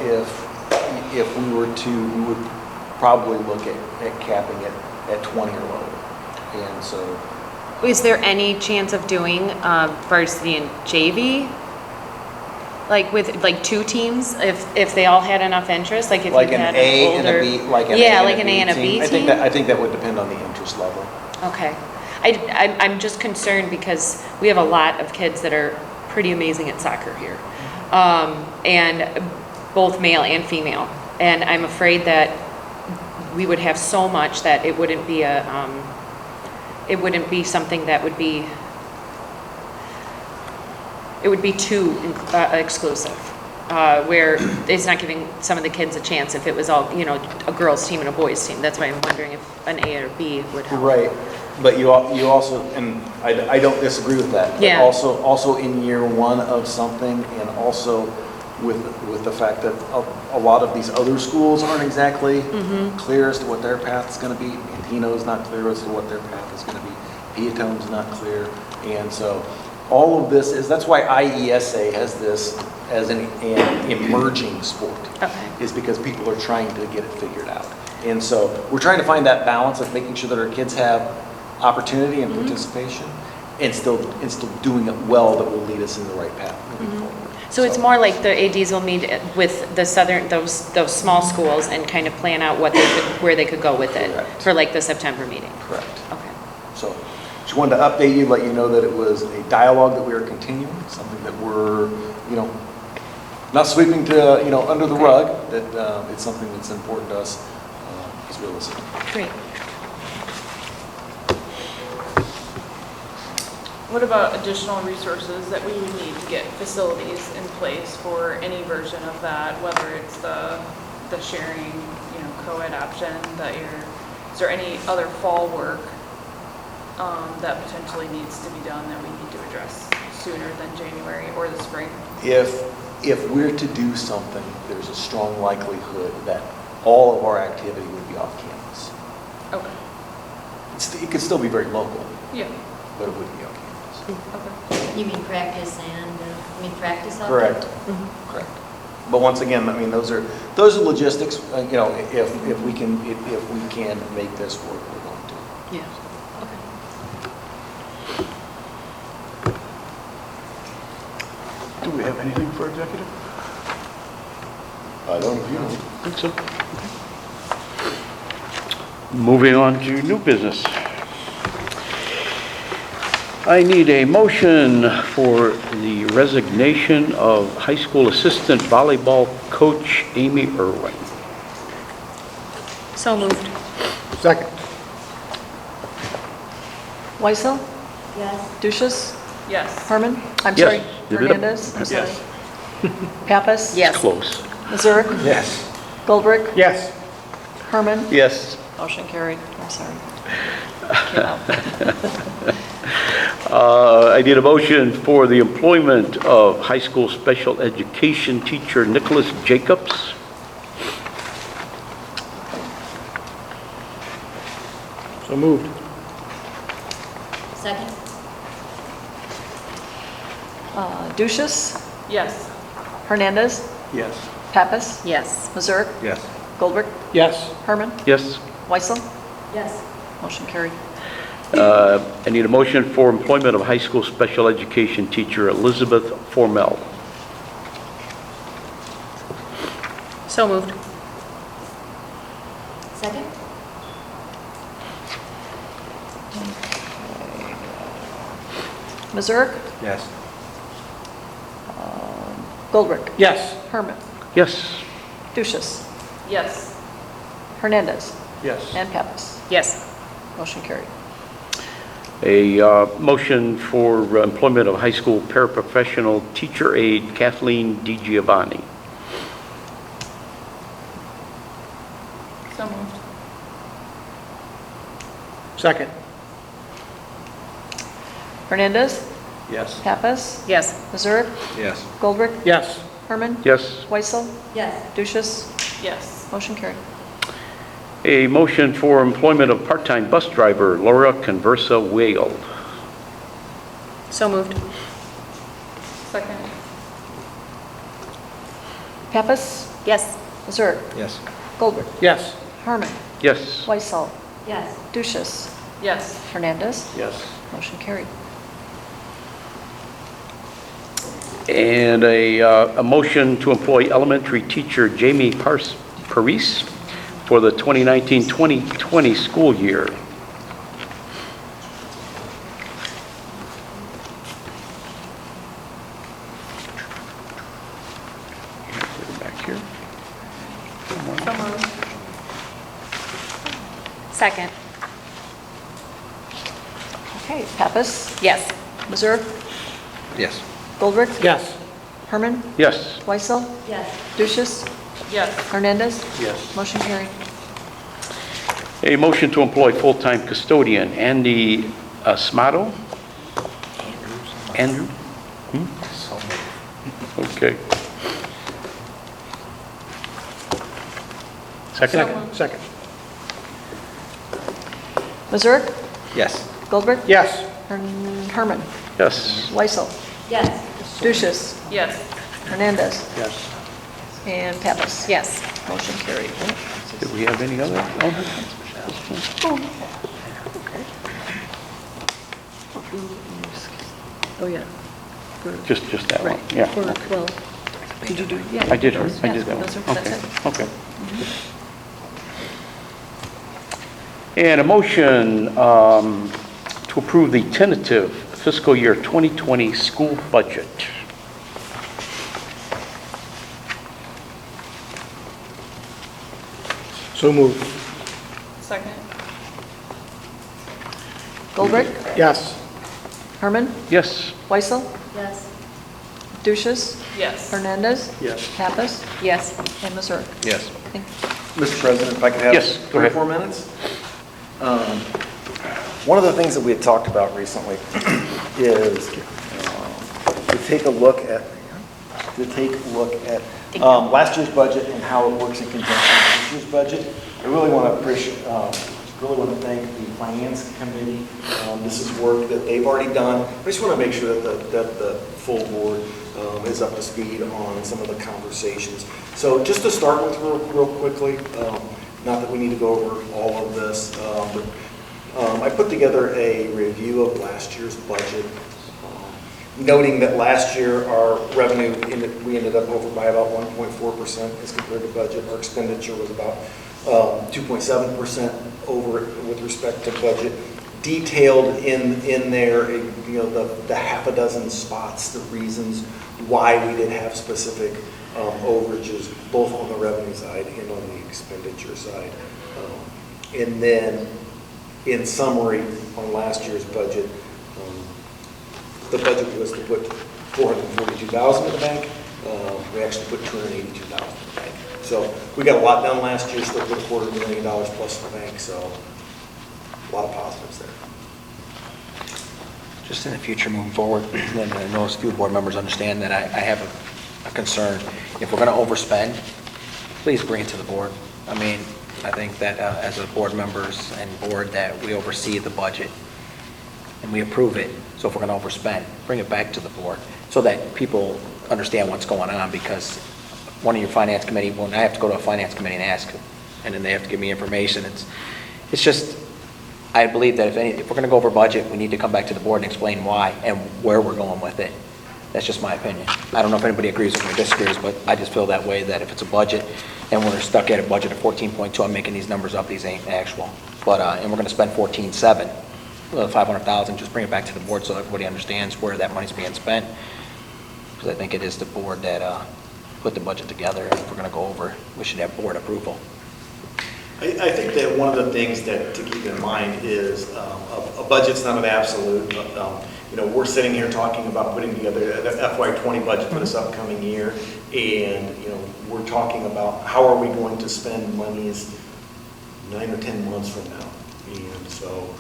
if we were to, we would probably look at capping it at 20 or lower. And so. Is there any chance of doing varsity and JV? Like with, like, 2 teams, if they all had enough interest, like if you Like had an A and a older- B, like an A Yeah, and like an A and a B team? I think that would depend on the interest level. Okay. I'm just concerned because we have a lot of kids that are pretty amazing at soccer here. And both male and female. And I'm afraid that we would have so much that it wouldn't be something that would be, it would be too exclusive. Where it's not giving some of the kids a chance if it was all, a girls' team and a boys' team. That's why I'm wondering if an A or B would help. Right, but you also, and I don't disagree with that. but Yeah. Also in year 1 of something, and also with the fact that a lot of these other schools aren't exactly clear as to what their path is going to be. Mantino's not clear as to what their path is going to be. Piatone's not clear, and so all of this that's why IESA has this as an emerging sport. Okay. Is because people are trying to get it figured out. And so we're trying to find that balance of making sure that our kids have opportunity and participation and still doing it well that will lead us in the right path moving forward. So it's more like the ADs will meet with the those small schools and kind of plan out where they could go with it Correct. for like the September meeting? Correct. Okay. So just wanted to update you, let you know that it was a dialogue that we are continuing, something that we're, not sweeping to, under the rug, that it's something that's important to us as we listen. Great. What about additional resources that we would need to get facilities in place for any version of that, whether it's the sharing, co-ed option that is there any other fall work that potentially needs to be done that we need to address sooner than January or the spring? If we're to do something, there's a strong likelihood that all of our activity would be off campus. Okay. It could still be very local, Yeah. but it wouldn't be off campus. Okay. You mean practice practice out Correct. there? Correct. But once again, those are logistics. If we can make this work, we're going to. Yeah. Okay. Do we have anything for executive? I don't know if you know. I think so. Moving on to new business. I need a motion for the resignation of high school assistant volleyball coach Amy Irwin. So moved. Second. Weissel, Yes. Duchess, Yes. Herman, I'm Yes. sorry, Give it up. Hernandez, I'm sorry. Pappas? Yes. Close. Zurich, Yes. Goldbrick, Yes. Herman, Yes. motion carried, I'm sorry. Came out. I need a motion for the employment of high school special education teacher Nicholas Jacobs. So moved. Second? Duchess, Yes. Hernandez, Yes. Pappas, Yes. Zurich, Yes. Goldbrick, Yes. Herman, Yes. Weissel, Yes. motion carried. I need a motion for employment of high school special education teacher Elizabeth Formel. So moved. Second? Zurich, Yes. Goldbrick, Yes. Herman, Yes. Duchess, Yes. Hernandez, Yes. and Pappas, Yes. motion carried. A motion for employment of high school paraprofessional teacher aide Kathleen DiGiovanni. So moved. Second. Hernandez, Yes. Pappas, Yes. Zurich, Yes. Goldbrick, Yes. Herman, Yes. Weissel, Yes. Duchess, Yes. motion carried. A motion for employment of part-time bus driver Laura Conversa Whale. So moved. Second? Pappas, Yes. Zurich, Yes. Goldbrick, Yes. Herman, Yes. Weissel, Yes. Duchess, Yes. Hernandez, Yes. motion carried. And a motion to employ elementary teacher Jamie Paris for the 2019-2020 school year. Put it back here. So moved. Second. Okay, Pappas, Yes. Zurich, Yes. Goldbrick, Yes. Herman, Yes. Weissel, Yes. Duchess, Yes. Hernandez, Yes. motion carried. A motion to employ full-time custodian Andy Asmato. Andrew? Okay. Second? Second. Zurich, Yes. Goldbrick, Yes. Herman, Yes. Weissel, Yes. Duchess, Yes. Hernandez, Yes. and Pappas. Yes. Motion carried. Did we have any other? Oh, yeah. For- Just that one, Right. yeah. For, well, did you do? Yeah. I did yours, that yeah, one. those are- That's it. Okay. And a motion to approve the tentative fiscal year 2020 school budget. So moved. Second? Goldbrick, Yes. Herman, Yes. Weissel, Yes. Duchess, Yes. Hernandez, Yes. Pappas, Yes. and Masurk. Yes. Thank you. Mr. President, if I could have Yes, go 3 or ahead. 4 minutes? One of the things that we had talked about recently is to take a look at last year's budget and how it works in conjunction with this year's budget. I really want to thank the Finance Committee. This is work that they've already done. I just want to make sure that the full board is up to speed on some of the conversations. So just to start with real quickly, not that we need to go over all of this, but I put together a review of last year's budget, noting that last year our revenue, we ended up over by about 1.4% as compared to budget. Our expenditure was about 2.7% over with respect to budget. Detailed in there, the half a dozen spots, the reasons why we did have specific overages, both on the revenue side and on the expenditure side. And then, in summary, on last year's budget, the budget was to put $442,000 in the bank. We actually put $282,000 in the bank. So we got a lot done last year, still put $250,000 plus in the bank, so a lot of positives there. Just in the future moving forward, and I know school board members understand that I have a concern. If we're going to overspend, please bring it to the board. I mean, I think that as a board members and board that we oversee the budget and we approve it. So if we're going to overspend, bring it back to the board so that people understand what's going on, because one of your finance committee, when I have to go to a finance committee and ask, and then they have to give me information, it's just, I believe that if we're going to go over budget, we need to come back to the board and explain why and where we're going with it. That's just my opinion. I don't know if anybody agrees with me or disagrees, but I just feel that way, that if it's a budget and we're stuck at a budget of 14.2, I'm making these numbers up, these ain't actual. But, and we're going to spend 14.7, 500,000, just bring it back to the board so everybody understands where that money's being spent. Because I think it is the board that put the budget together, and if we're going to go over, we should have board approval. I think that one of the things that to keep in mind is a budget's not an absolute. We're sitting here talking about putting together an FY20 budget for this upcoming year, and we're talking about how are we going to spend monies 9 or 10 months from now. And so,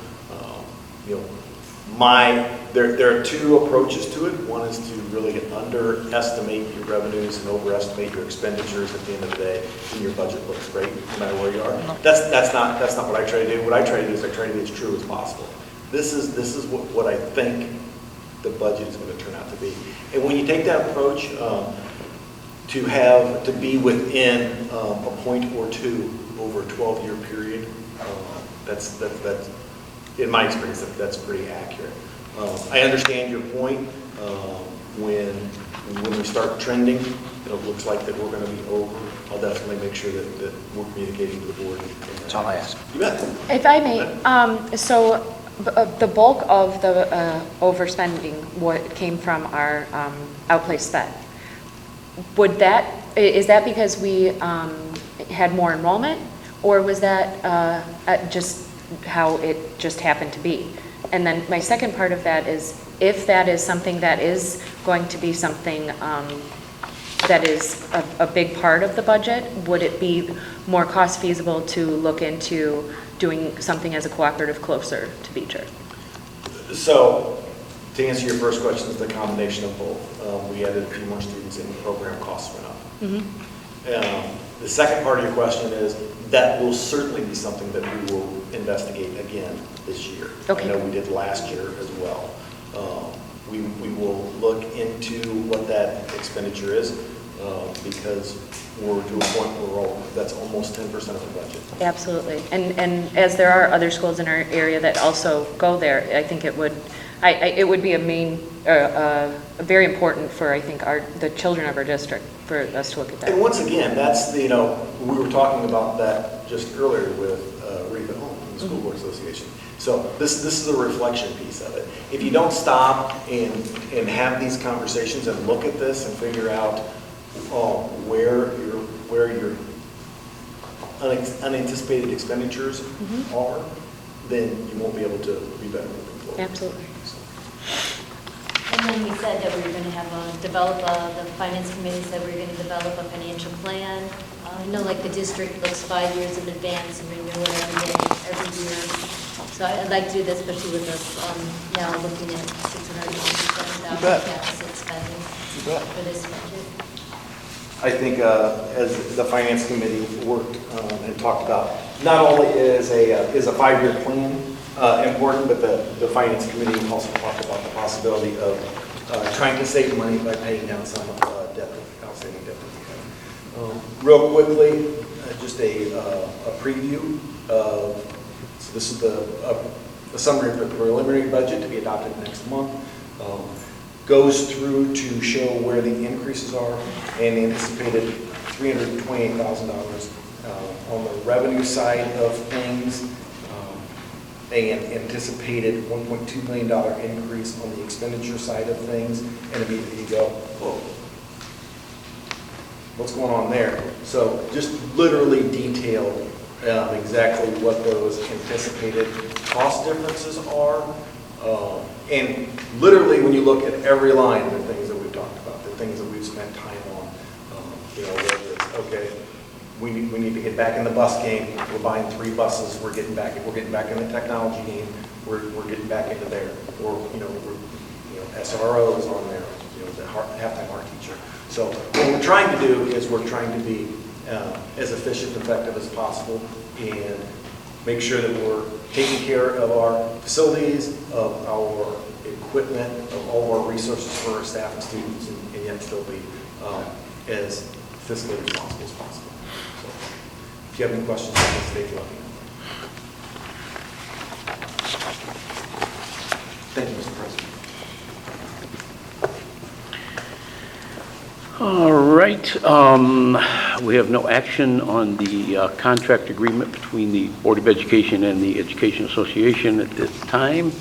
there are 2 approaches to it. One is to really underestimate your revenues and overestimate your expenditures at the end of the day, and your budget looks great no matter where you are. That's not what I try to do. What I try to do is I try to be as true as possible. This is what I think the budget is going to turn out to be. And when you take that approach, to be within a point or 2 over a 12-year period, that's in my experience, that's pretty accurate. I understand your point. When we start trending, it looks like that we're going to be over. I'll definitely make sure that we're communicating to the board. That's all I ask. You bet. If I may, so the bulk of the overspending what came from our outplaced sped. Is that because we had more enrollment, or was that just how it just happened to be? And then my second part of that is, if that is something that is going to be something that is a big part of the budget, would it be more cost feasible to look into doing something as a cooperative closer to Beecher? So, to answer your first question, it's the combination of both. We added a few more students in, the program costs went up. The second part of your question is, that will certainly be something that we will investigate again this year. Okay. I know we did last year as well. We will look into what that expenditure is. because we're to a point where that's almost 10% of the budget. Absolutely. And as there are other schools in our area that also go there, I think it would, it would be very important for, I think, the children of our district, for us to look at that. And once again, that's, we were talking about that just earlier with Reef at Home, the School Board Association. So this is a reflection piece of it. If you don't stop and have these conversations and look at this and figure out where your unanticipated expenditures are, then you won't be able to be better moving forward. Absolutely. And then we said that we were going to have the finance committee said we were going to develop a financial plan. I know like the district looks 5 years in advance and renew it every year. So I'd like to do this, especially with us now looking at $657,000 deficit spending for this budget. I think as the finance committee worked and talked about, not only is a 5-year plan important, but the finance committee also talked about the possibility of trying to save money by paying down some outstanding debt that we have. Real quickly, just a preview of, so this is the summary of the preliminary budget to be adopted next month. Goes through to show where the increases are and the anticipated $328,000 on the revenue side of things, and anticipated $1.2 million increase on the expenditure side of things, and immediately you go, whoa, what's going on there? So just literally detail exactly what those anticipated cost differences are. And literally, when you look at every line, the things that we've talked about, the things that we've spent time on, whether it's, okay, we need to get back in the bus game. We're buying 3 buses. We're getting back in the technology game. We're getting back into there. Or SROs on there. The halftime art teacher. So what we're trying to do is we're trying to be as efficient and effective as possible and make sure that we're taking care of our facilities, of our equipment, of all of our resources for our staff and students, and yet still be as fiscally responsible as possible. So if you have any questions, please take let me know. Thank you, Mr. President. All right, we have no action on the contract agreement between the Board of Education and the Education Association at this time.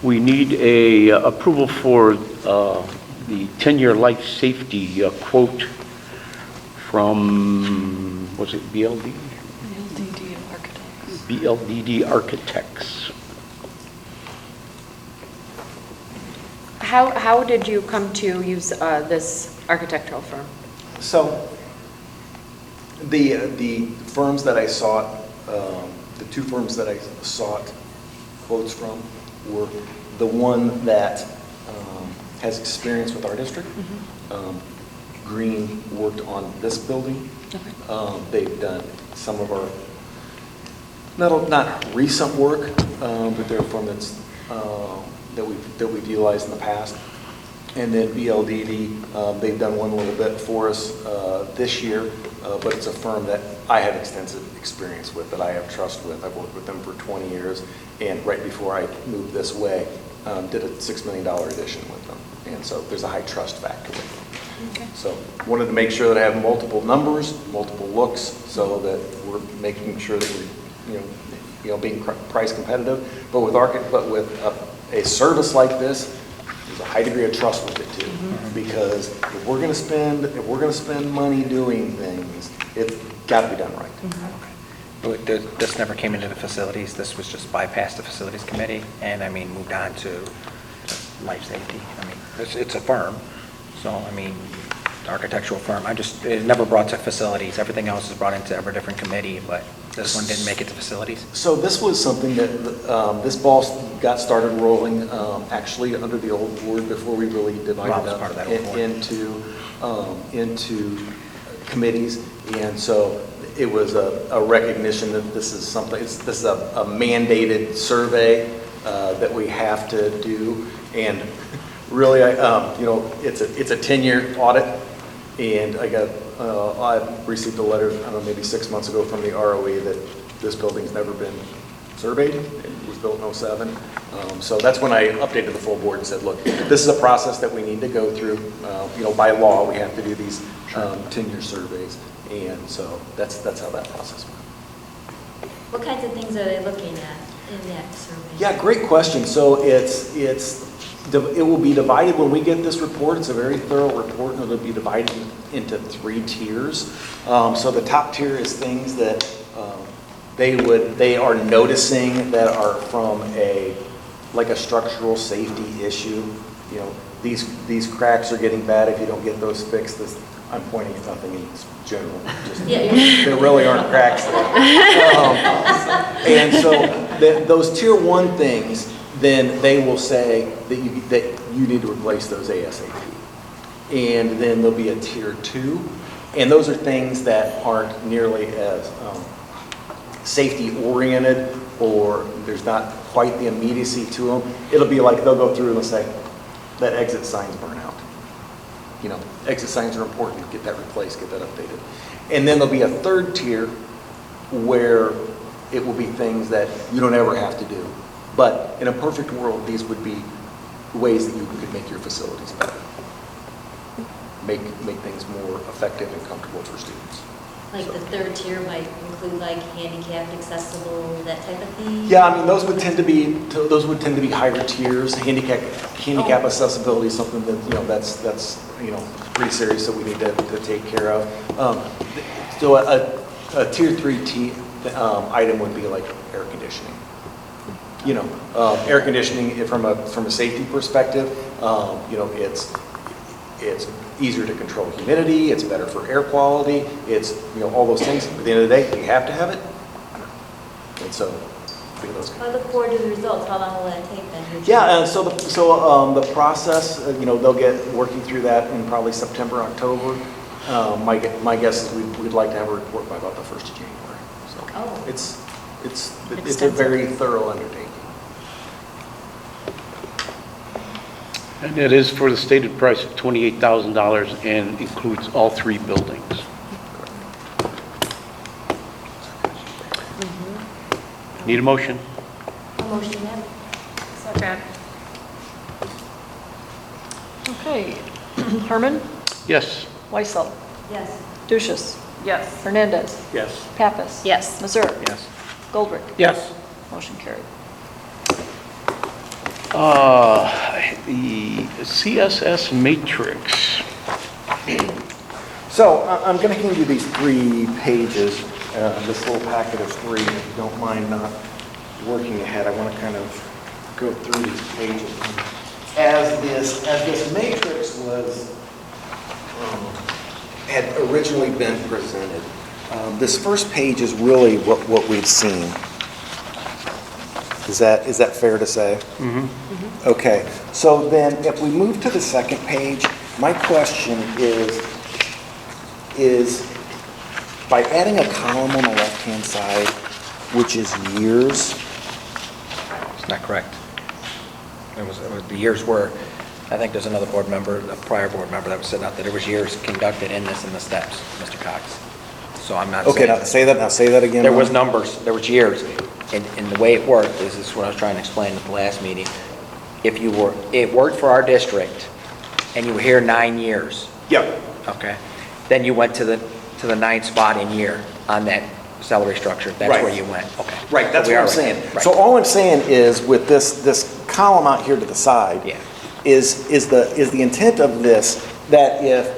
We need a approval for the 10-year life safety quote from, was it BLD? BLDD Architects. BLDD Architects. How did you come to use this architectural firm? So the firms that I sought, the 2 firms that I sought quotes from were the one that has experience with our district. Green worked on this building. Okay. They've done some of our, not recent work, but they're a firm that's that we've utilized in the past. And then BLDD, they've done one a little bit for us this year, but it's a firm that I have extensive experience with, that I have trust with. I've worked with them for 20 years, and right before I moved this way, did a $6 million addition with them. And so there's a high trust factor with them. Okay. So wanted to make sure that I have multiple numbers, multiple looks, so that we're making sure that we're being price competitive. But with a service like this, there's a high degree of trust with it too. Because if we're going to spend money doing things, it's got to be done right. This never came into the facilities. This was just bypassed the facilities committee, and moved on to life safety. It's a firm, so the architectural firm. It never brought to facilities. Everything else is brought into every different committee, but this one didn't make it to facilities. So this was something that this ball got started rolling actually under the old board before we really divided up part of that old board. into committees, and so it was a recognition that this is a mandated survey that we have to do. And Really, it's a 10-year audit, and I received a letter, I don't know, maybe 6 months ago from the ROE that this building's never been surveyed. It was built in '07. So that's when I updated the full board and said, look, this is a process that we need to go through. By law, we have to do these 10-year surveys, and so that's how that process went. What kinds of things are they looking at in that survey? Yeah, great question. So it will be divided when we get this report. It's a very thorough report, and it'll be divided into 3 tiers. So the top tier is things that they are noticing that are from a structural safety issue. These cracks are getting bad. If you don't get those fixed, I'm pointing at nothing in general. There really aren't cracks there. And so those tier 1 things, then they will say that you need to replace those ASAP. And then there'll be a tier 2, and those are things that aren't nearly as safety oriented, or there's not quite the immediacy to them. It'll be like they'll go through and say, that exit sign's burn out. Exit signs are important, get that replaced, get that updated. And then there'll be a 3rd tier where it will be things that you don't ever have to do. But in a perfect world, these would be ways that you could make your facilities better. Make things more effective and comfortable for students. Like the 3rd tier might include like handicapped, accessible, that type of thing? Yeah, I mean, those would tend to be higher tiers. Handicap accessibility is something that, that's pretty serious that we need to take care of. So a tier 3 item would be like air conditioning. Air conditioning from a safety perspective, it's easier to control humidity, it's better for air quality, it's, all those things. At the end of the day, you have to have it. And so, think of those. I look forward to the results. How long will that take then? Yeah, and so the process, they'll get working through that in probably September, October. My guess is we'd like to have a report by about the 1st of January. So it's a very thorough undertaking. And it is for the stated price of $28,000 and includes all 3 buildings. Need a motion? A motion then? Second. Okay. Herman? Yes. Weissel? Yes. Duchess? Yes. Hernandez? Yes. Pappas? Yes. Mazur? Yes. Goldrick? Yes. Motion carried. The CSS matrix. So I'm going to hand you these 3 pages, this little packet of 3. If you don't mind not working ahead, I want to kind of go through these pages. As this matrix had originally been presented, this first page is really what we've seen. Is that fair to say? Mm-hmm. Okay. So then, if we move to the second page, my question is by adding a column on the left-hand side, which is years. It's not correct. It was the years were, I think there's another board member, a prior board member that was sitting out there. There was years conducted in this in the steps, Mr. Cox. So I'm not Okay, saying. now say that again. There was numbers, there was years. And the way it worked, this is what I was trying to explain at the last meeting. It worked for our district, and you were here 9 years, Yep. okay? Then you went to the 9th spot in year on that salary structure. That's Right. where you went, okay. Right, that's So we what I'm are saying. right. So all I'm saying is with this column out here to the side, Yeah. is the intent of this that if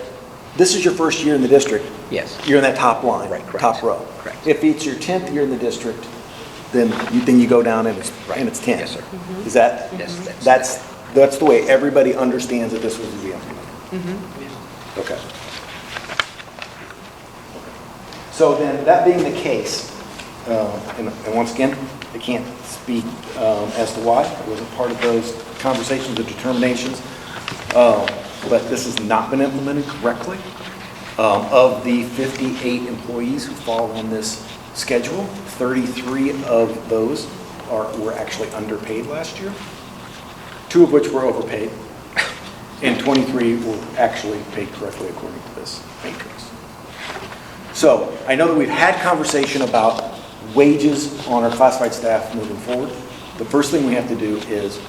this is your first year in the district, Yes. you're in that top line, Right, correct. top row. Correct. If it's your 10th year in the district, then you go down and it's 10. Yes, sir. Is that? Yes, That's the way everybody understands that this was to be implemented. Okay. So then, that being the case, and once again, I can't speak as to why. I wasn't part of those conversations or determinations. But this has not been implemented correctly. Of the 58 employees who fall on this schedule, 33 of those were actually underpaid last year, 2 of which were overpaid. and 23 were actually paid correctly according to this matrix. So I know that we've had conversation about wages on our classified staff moving forward. The first thing we have to do is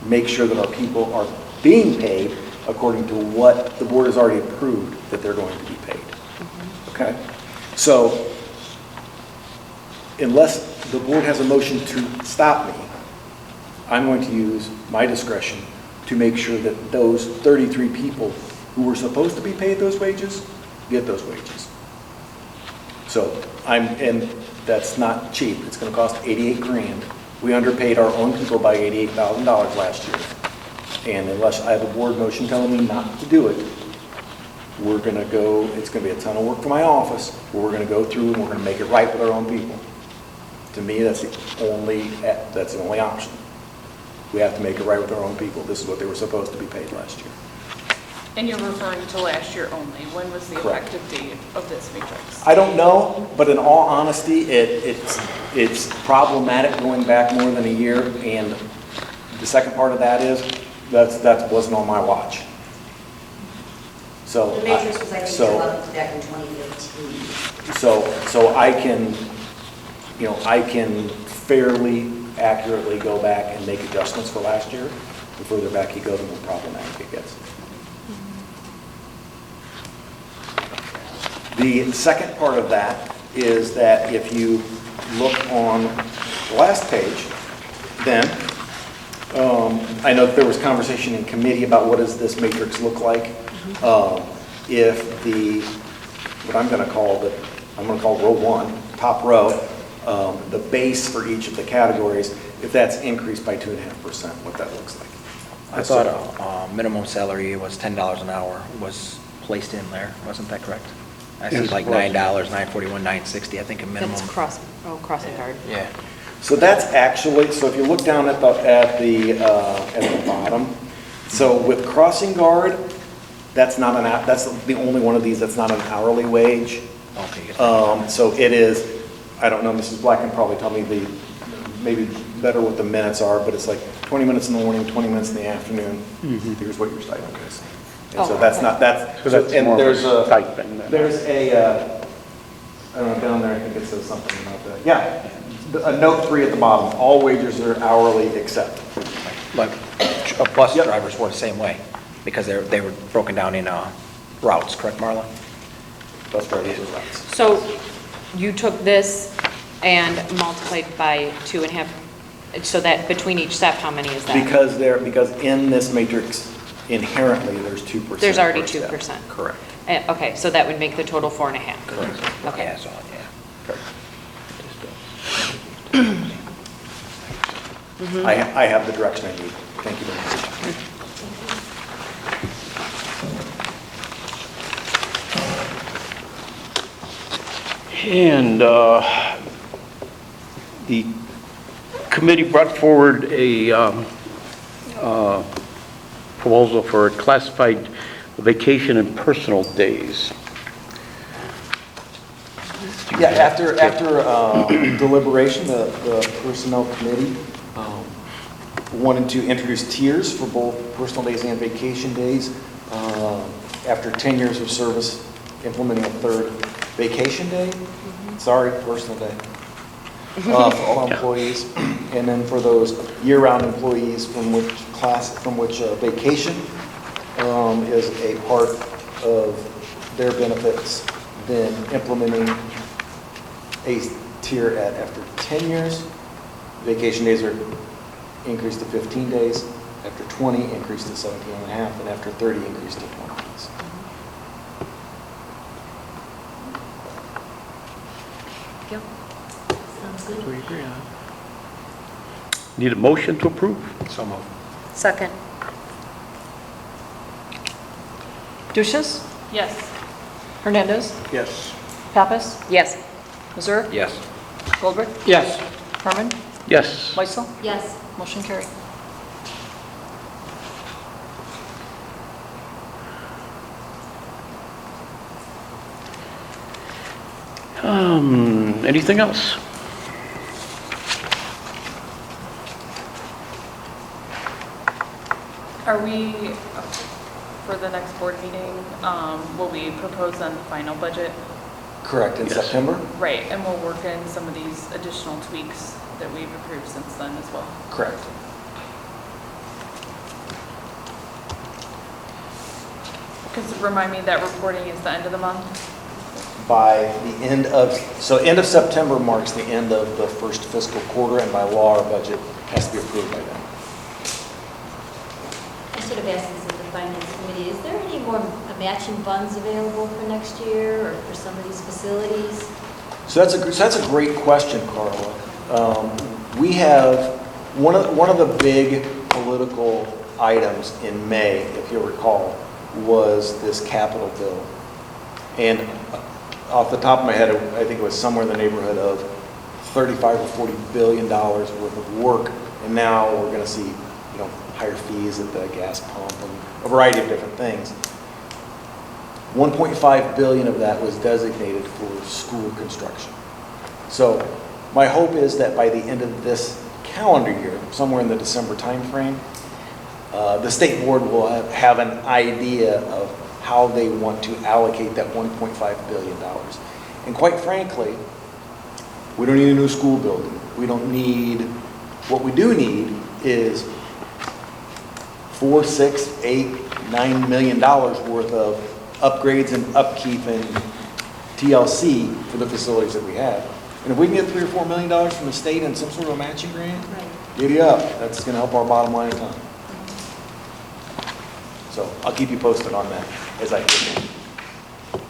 make sure that our people are being paid according to what the board has already approved that they're going to be paid. Okay? So unless the board has a motion to stop me, I'm going to use my discretion to make sure that those 33 people who were supposed to be paid those wages get those wages. So and that's not cheap. It's going to cost 88 grand. We underpaid our own people by $88,000 last year. And unless I have a board motion telling me not to do it, we're going to go, it's going to be a ton of work for my office, but we're going to go through and we're going to make it right with our own people. To me, that's the only option. We have to make it right with our own people. This is what they were supposed to be paid last year. And you're referring to last year only. When was the Correct. effective date of this matrix? I don't know, but in all honesty, it's problematic going back more than a year. And the second part of that is, that wasn't on my watch. So, The matrix was, I think, developed back in 2015. so I can fairly accurately go back and make adjustments for last year. The further back you go, the more problematic it gets. The second part of that is that if you look on the last page, then I know that there was conversation in committee about what does this matrix look like. If what I'm going to call row one, top row, the base for each of the categories, if that's increased by 2.5%, what that looks like. I thought minimum salary was $10 an hour was placed in there. Wasn't that correct? I see like $9, $9.41, $9.60, I think a minimum. That's crossing guard. Yeah. So that's actually, so if you look down at the bottom, so with crossing guard, that's the only one of these that's not an hourly wage. Okay. So it is, I don't know, Mrs. Black can probably tell me maybe better what the minutes are, but it's like 20 minutes in the morning, 20 minutes in the afternoon. Here's what your stipend is. And so that's not, So that's and more there's of a a, stipend then. there's a, I don't know, down there, I think it says something about that. Yeah, a note 3 at the bottom, all wages are hourly except. But bus Yep. drivers were the same way, because they were broken down in routes, correct, Marla? Bus drivers are routes. So you took this and multiplied by 2.5, so that between each step, how many is that? Because in this matrix inherently, there's 2%. There's already per step. 2%. Correct. Okay, so that would make the total 4.5. Correct. Okay. Yeah, so, yeah. I have the direction I need. Thank you very much. And the committee brought forward a proposal for classified vacation and personal days. Yeah, after deliberation, the personnel committee wanted to introduce tiers for both personal days and vacation days. After 10 years of service, implementing a third vacation day, personal day, for all employees. And then for those year-round employees from which vacation is a part of their benefits, then implementing a tier after 10 years. Vacation days are increased to 15 days, after 20, increased to 17 and a half, and after 30, increased to 20 days. Yep. Sounds good. We agree on. Need a motion to approve? So moved. Second. Duchess? Yes. Hernandez? Yes. Pappas? Yes. Missouri? Yes. Goldberg? Yes. Herman? Yes. Weitzel? Yes. Motion carried. Anything else? Are we, for the next board meeting, will we propose then the final budget? Correct, in Yes. September? Right, and we'll work in some of these additional tweaks that we've approved since then as well. Correct. Because remind me, that reporting is the end of the month? By the end of September marks the end of the first fiscal quarter, and by law, our budget has to be approved by then. I should have asked this at the finance committee. Is there any more matching funds available for next year or for some of these facilities? So that's a great question, Carla. We have, one of the big political items in May, if you'll recall, was this capital bill. And off the top of my head, I think it was somewhere in the neighborhood of $35 or $40 billion worth of work. And now we're going to see, higher fees at the gas pump and a variety of different things. 1.5 billion of that was designated for school construction. So my hope is that by the end of this calendar year, somewhere in the December timeframe, the state board will have an idea of how they want to allocate that $1.5 billion. And quite frankly, we don't need a new school building. What we do need is $4, $6, $8, $9 million worth of upgrades and upkeep and TLC for the facilities that we have. And if we can get $3 or $4 million from the state and some sort of a matching grant, giddy up. That's going to help our bottom line a ton. So I'll keep you posted on that as I get it.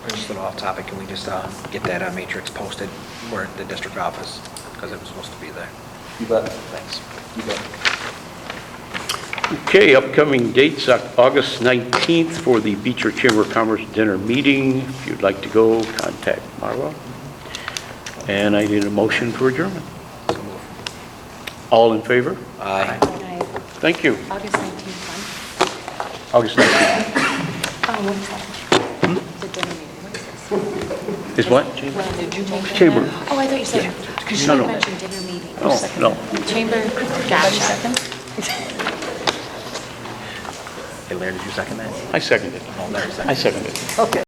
Just a little off topic, can we just get that matrix posted for the district office? Because it was supposed to be there. You bet. Thanks. You bet. Okay, upcoming dates, August 19th for the Beecher Chamber of Commerce dinner meeting. If you'd like to go, contact Marla. And I need a motion for adjournment. So move. All in favor? Aye. Thank you. August 19th, August 19th. oh, what is that? The dinner meeting, what is this? Is what? Well, did you mention Chamber. that? Oh, I thought you said, because No, you no. mentioned dinner meeting. Oh, no. Chamber, gotcha. Hey, Larry, did you second that? I second it. Oh, Larry seconded. I second it. Okay.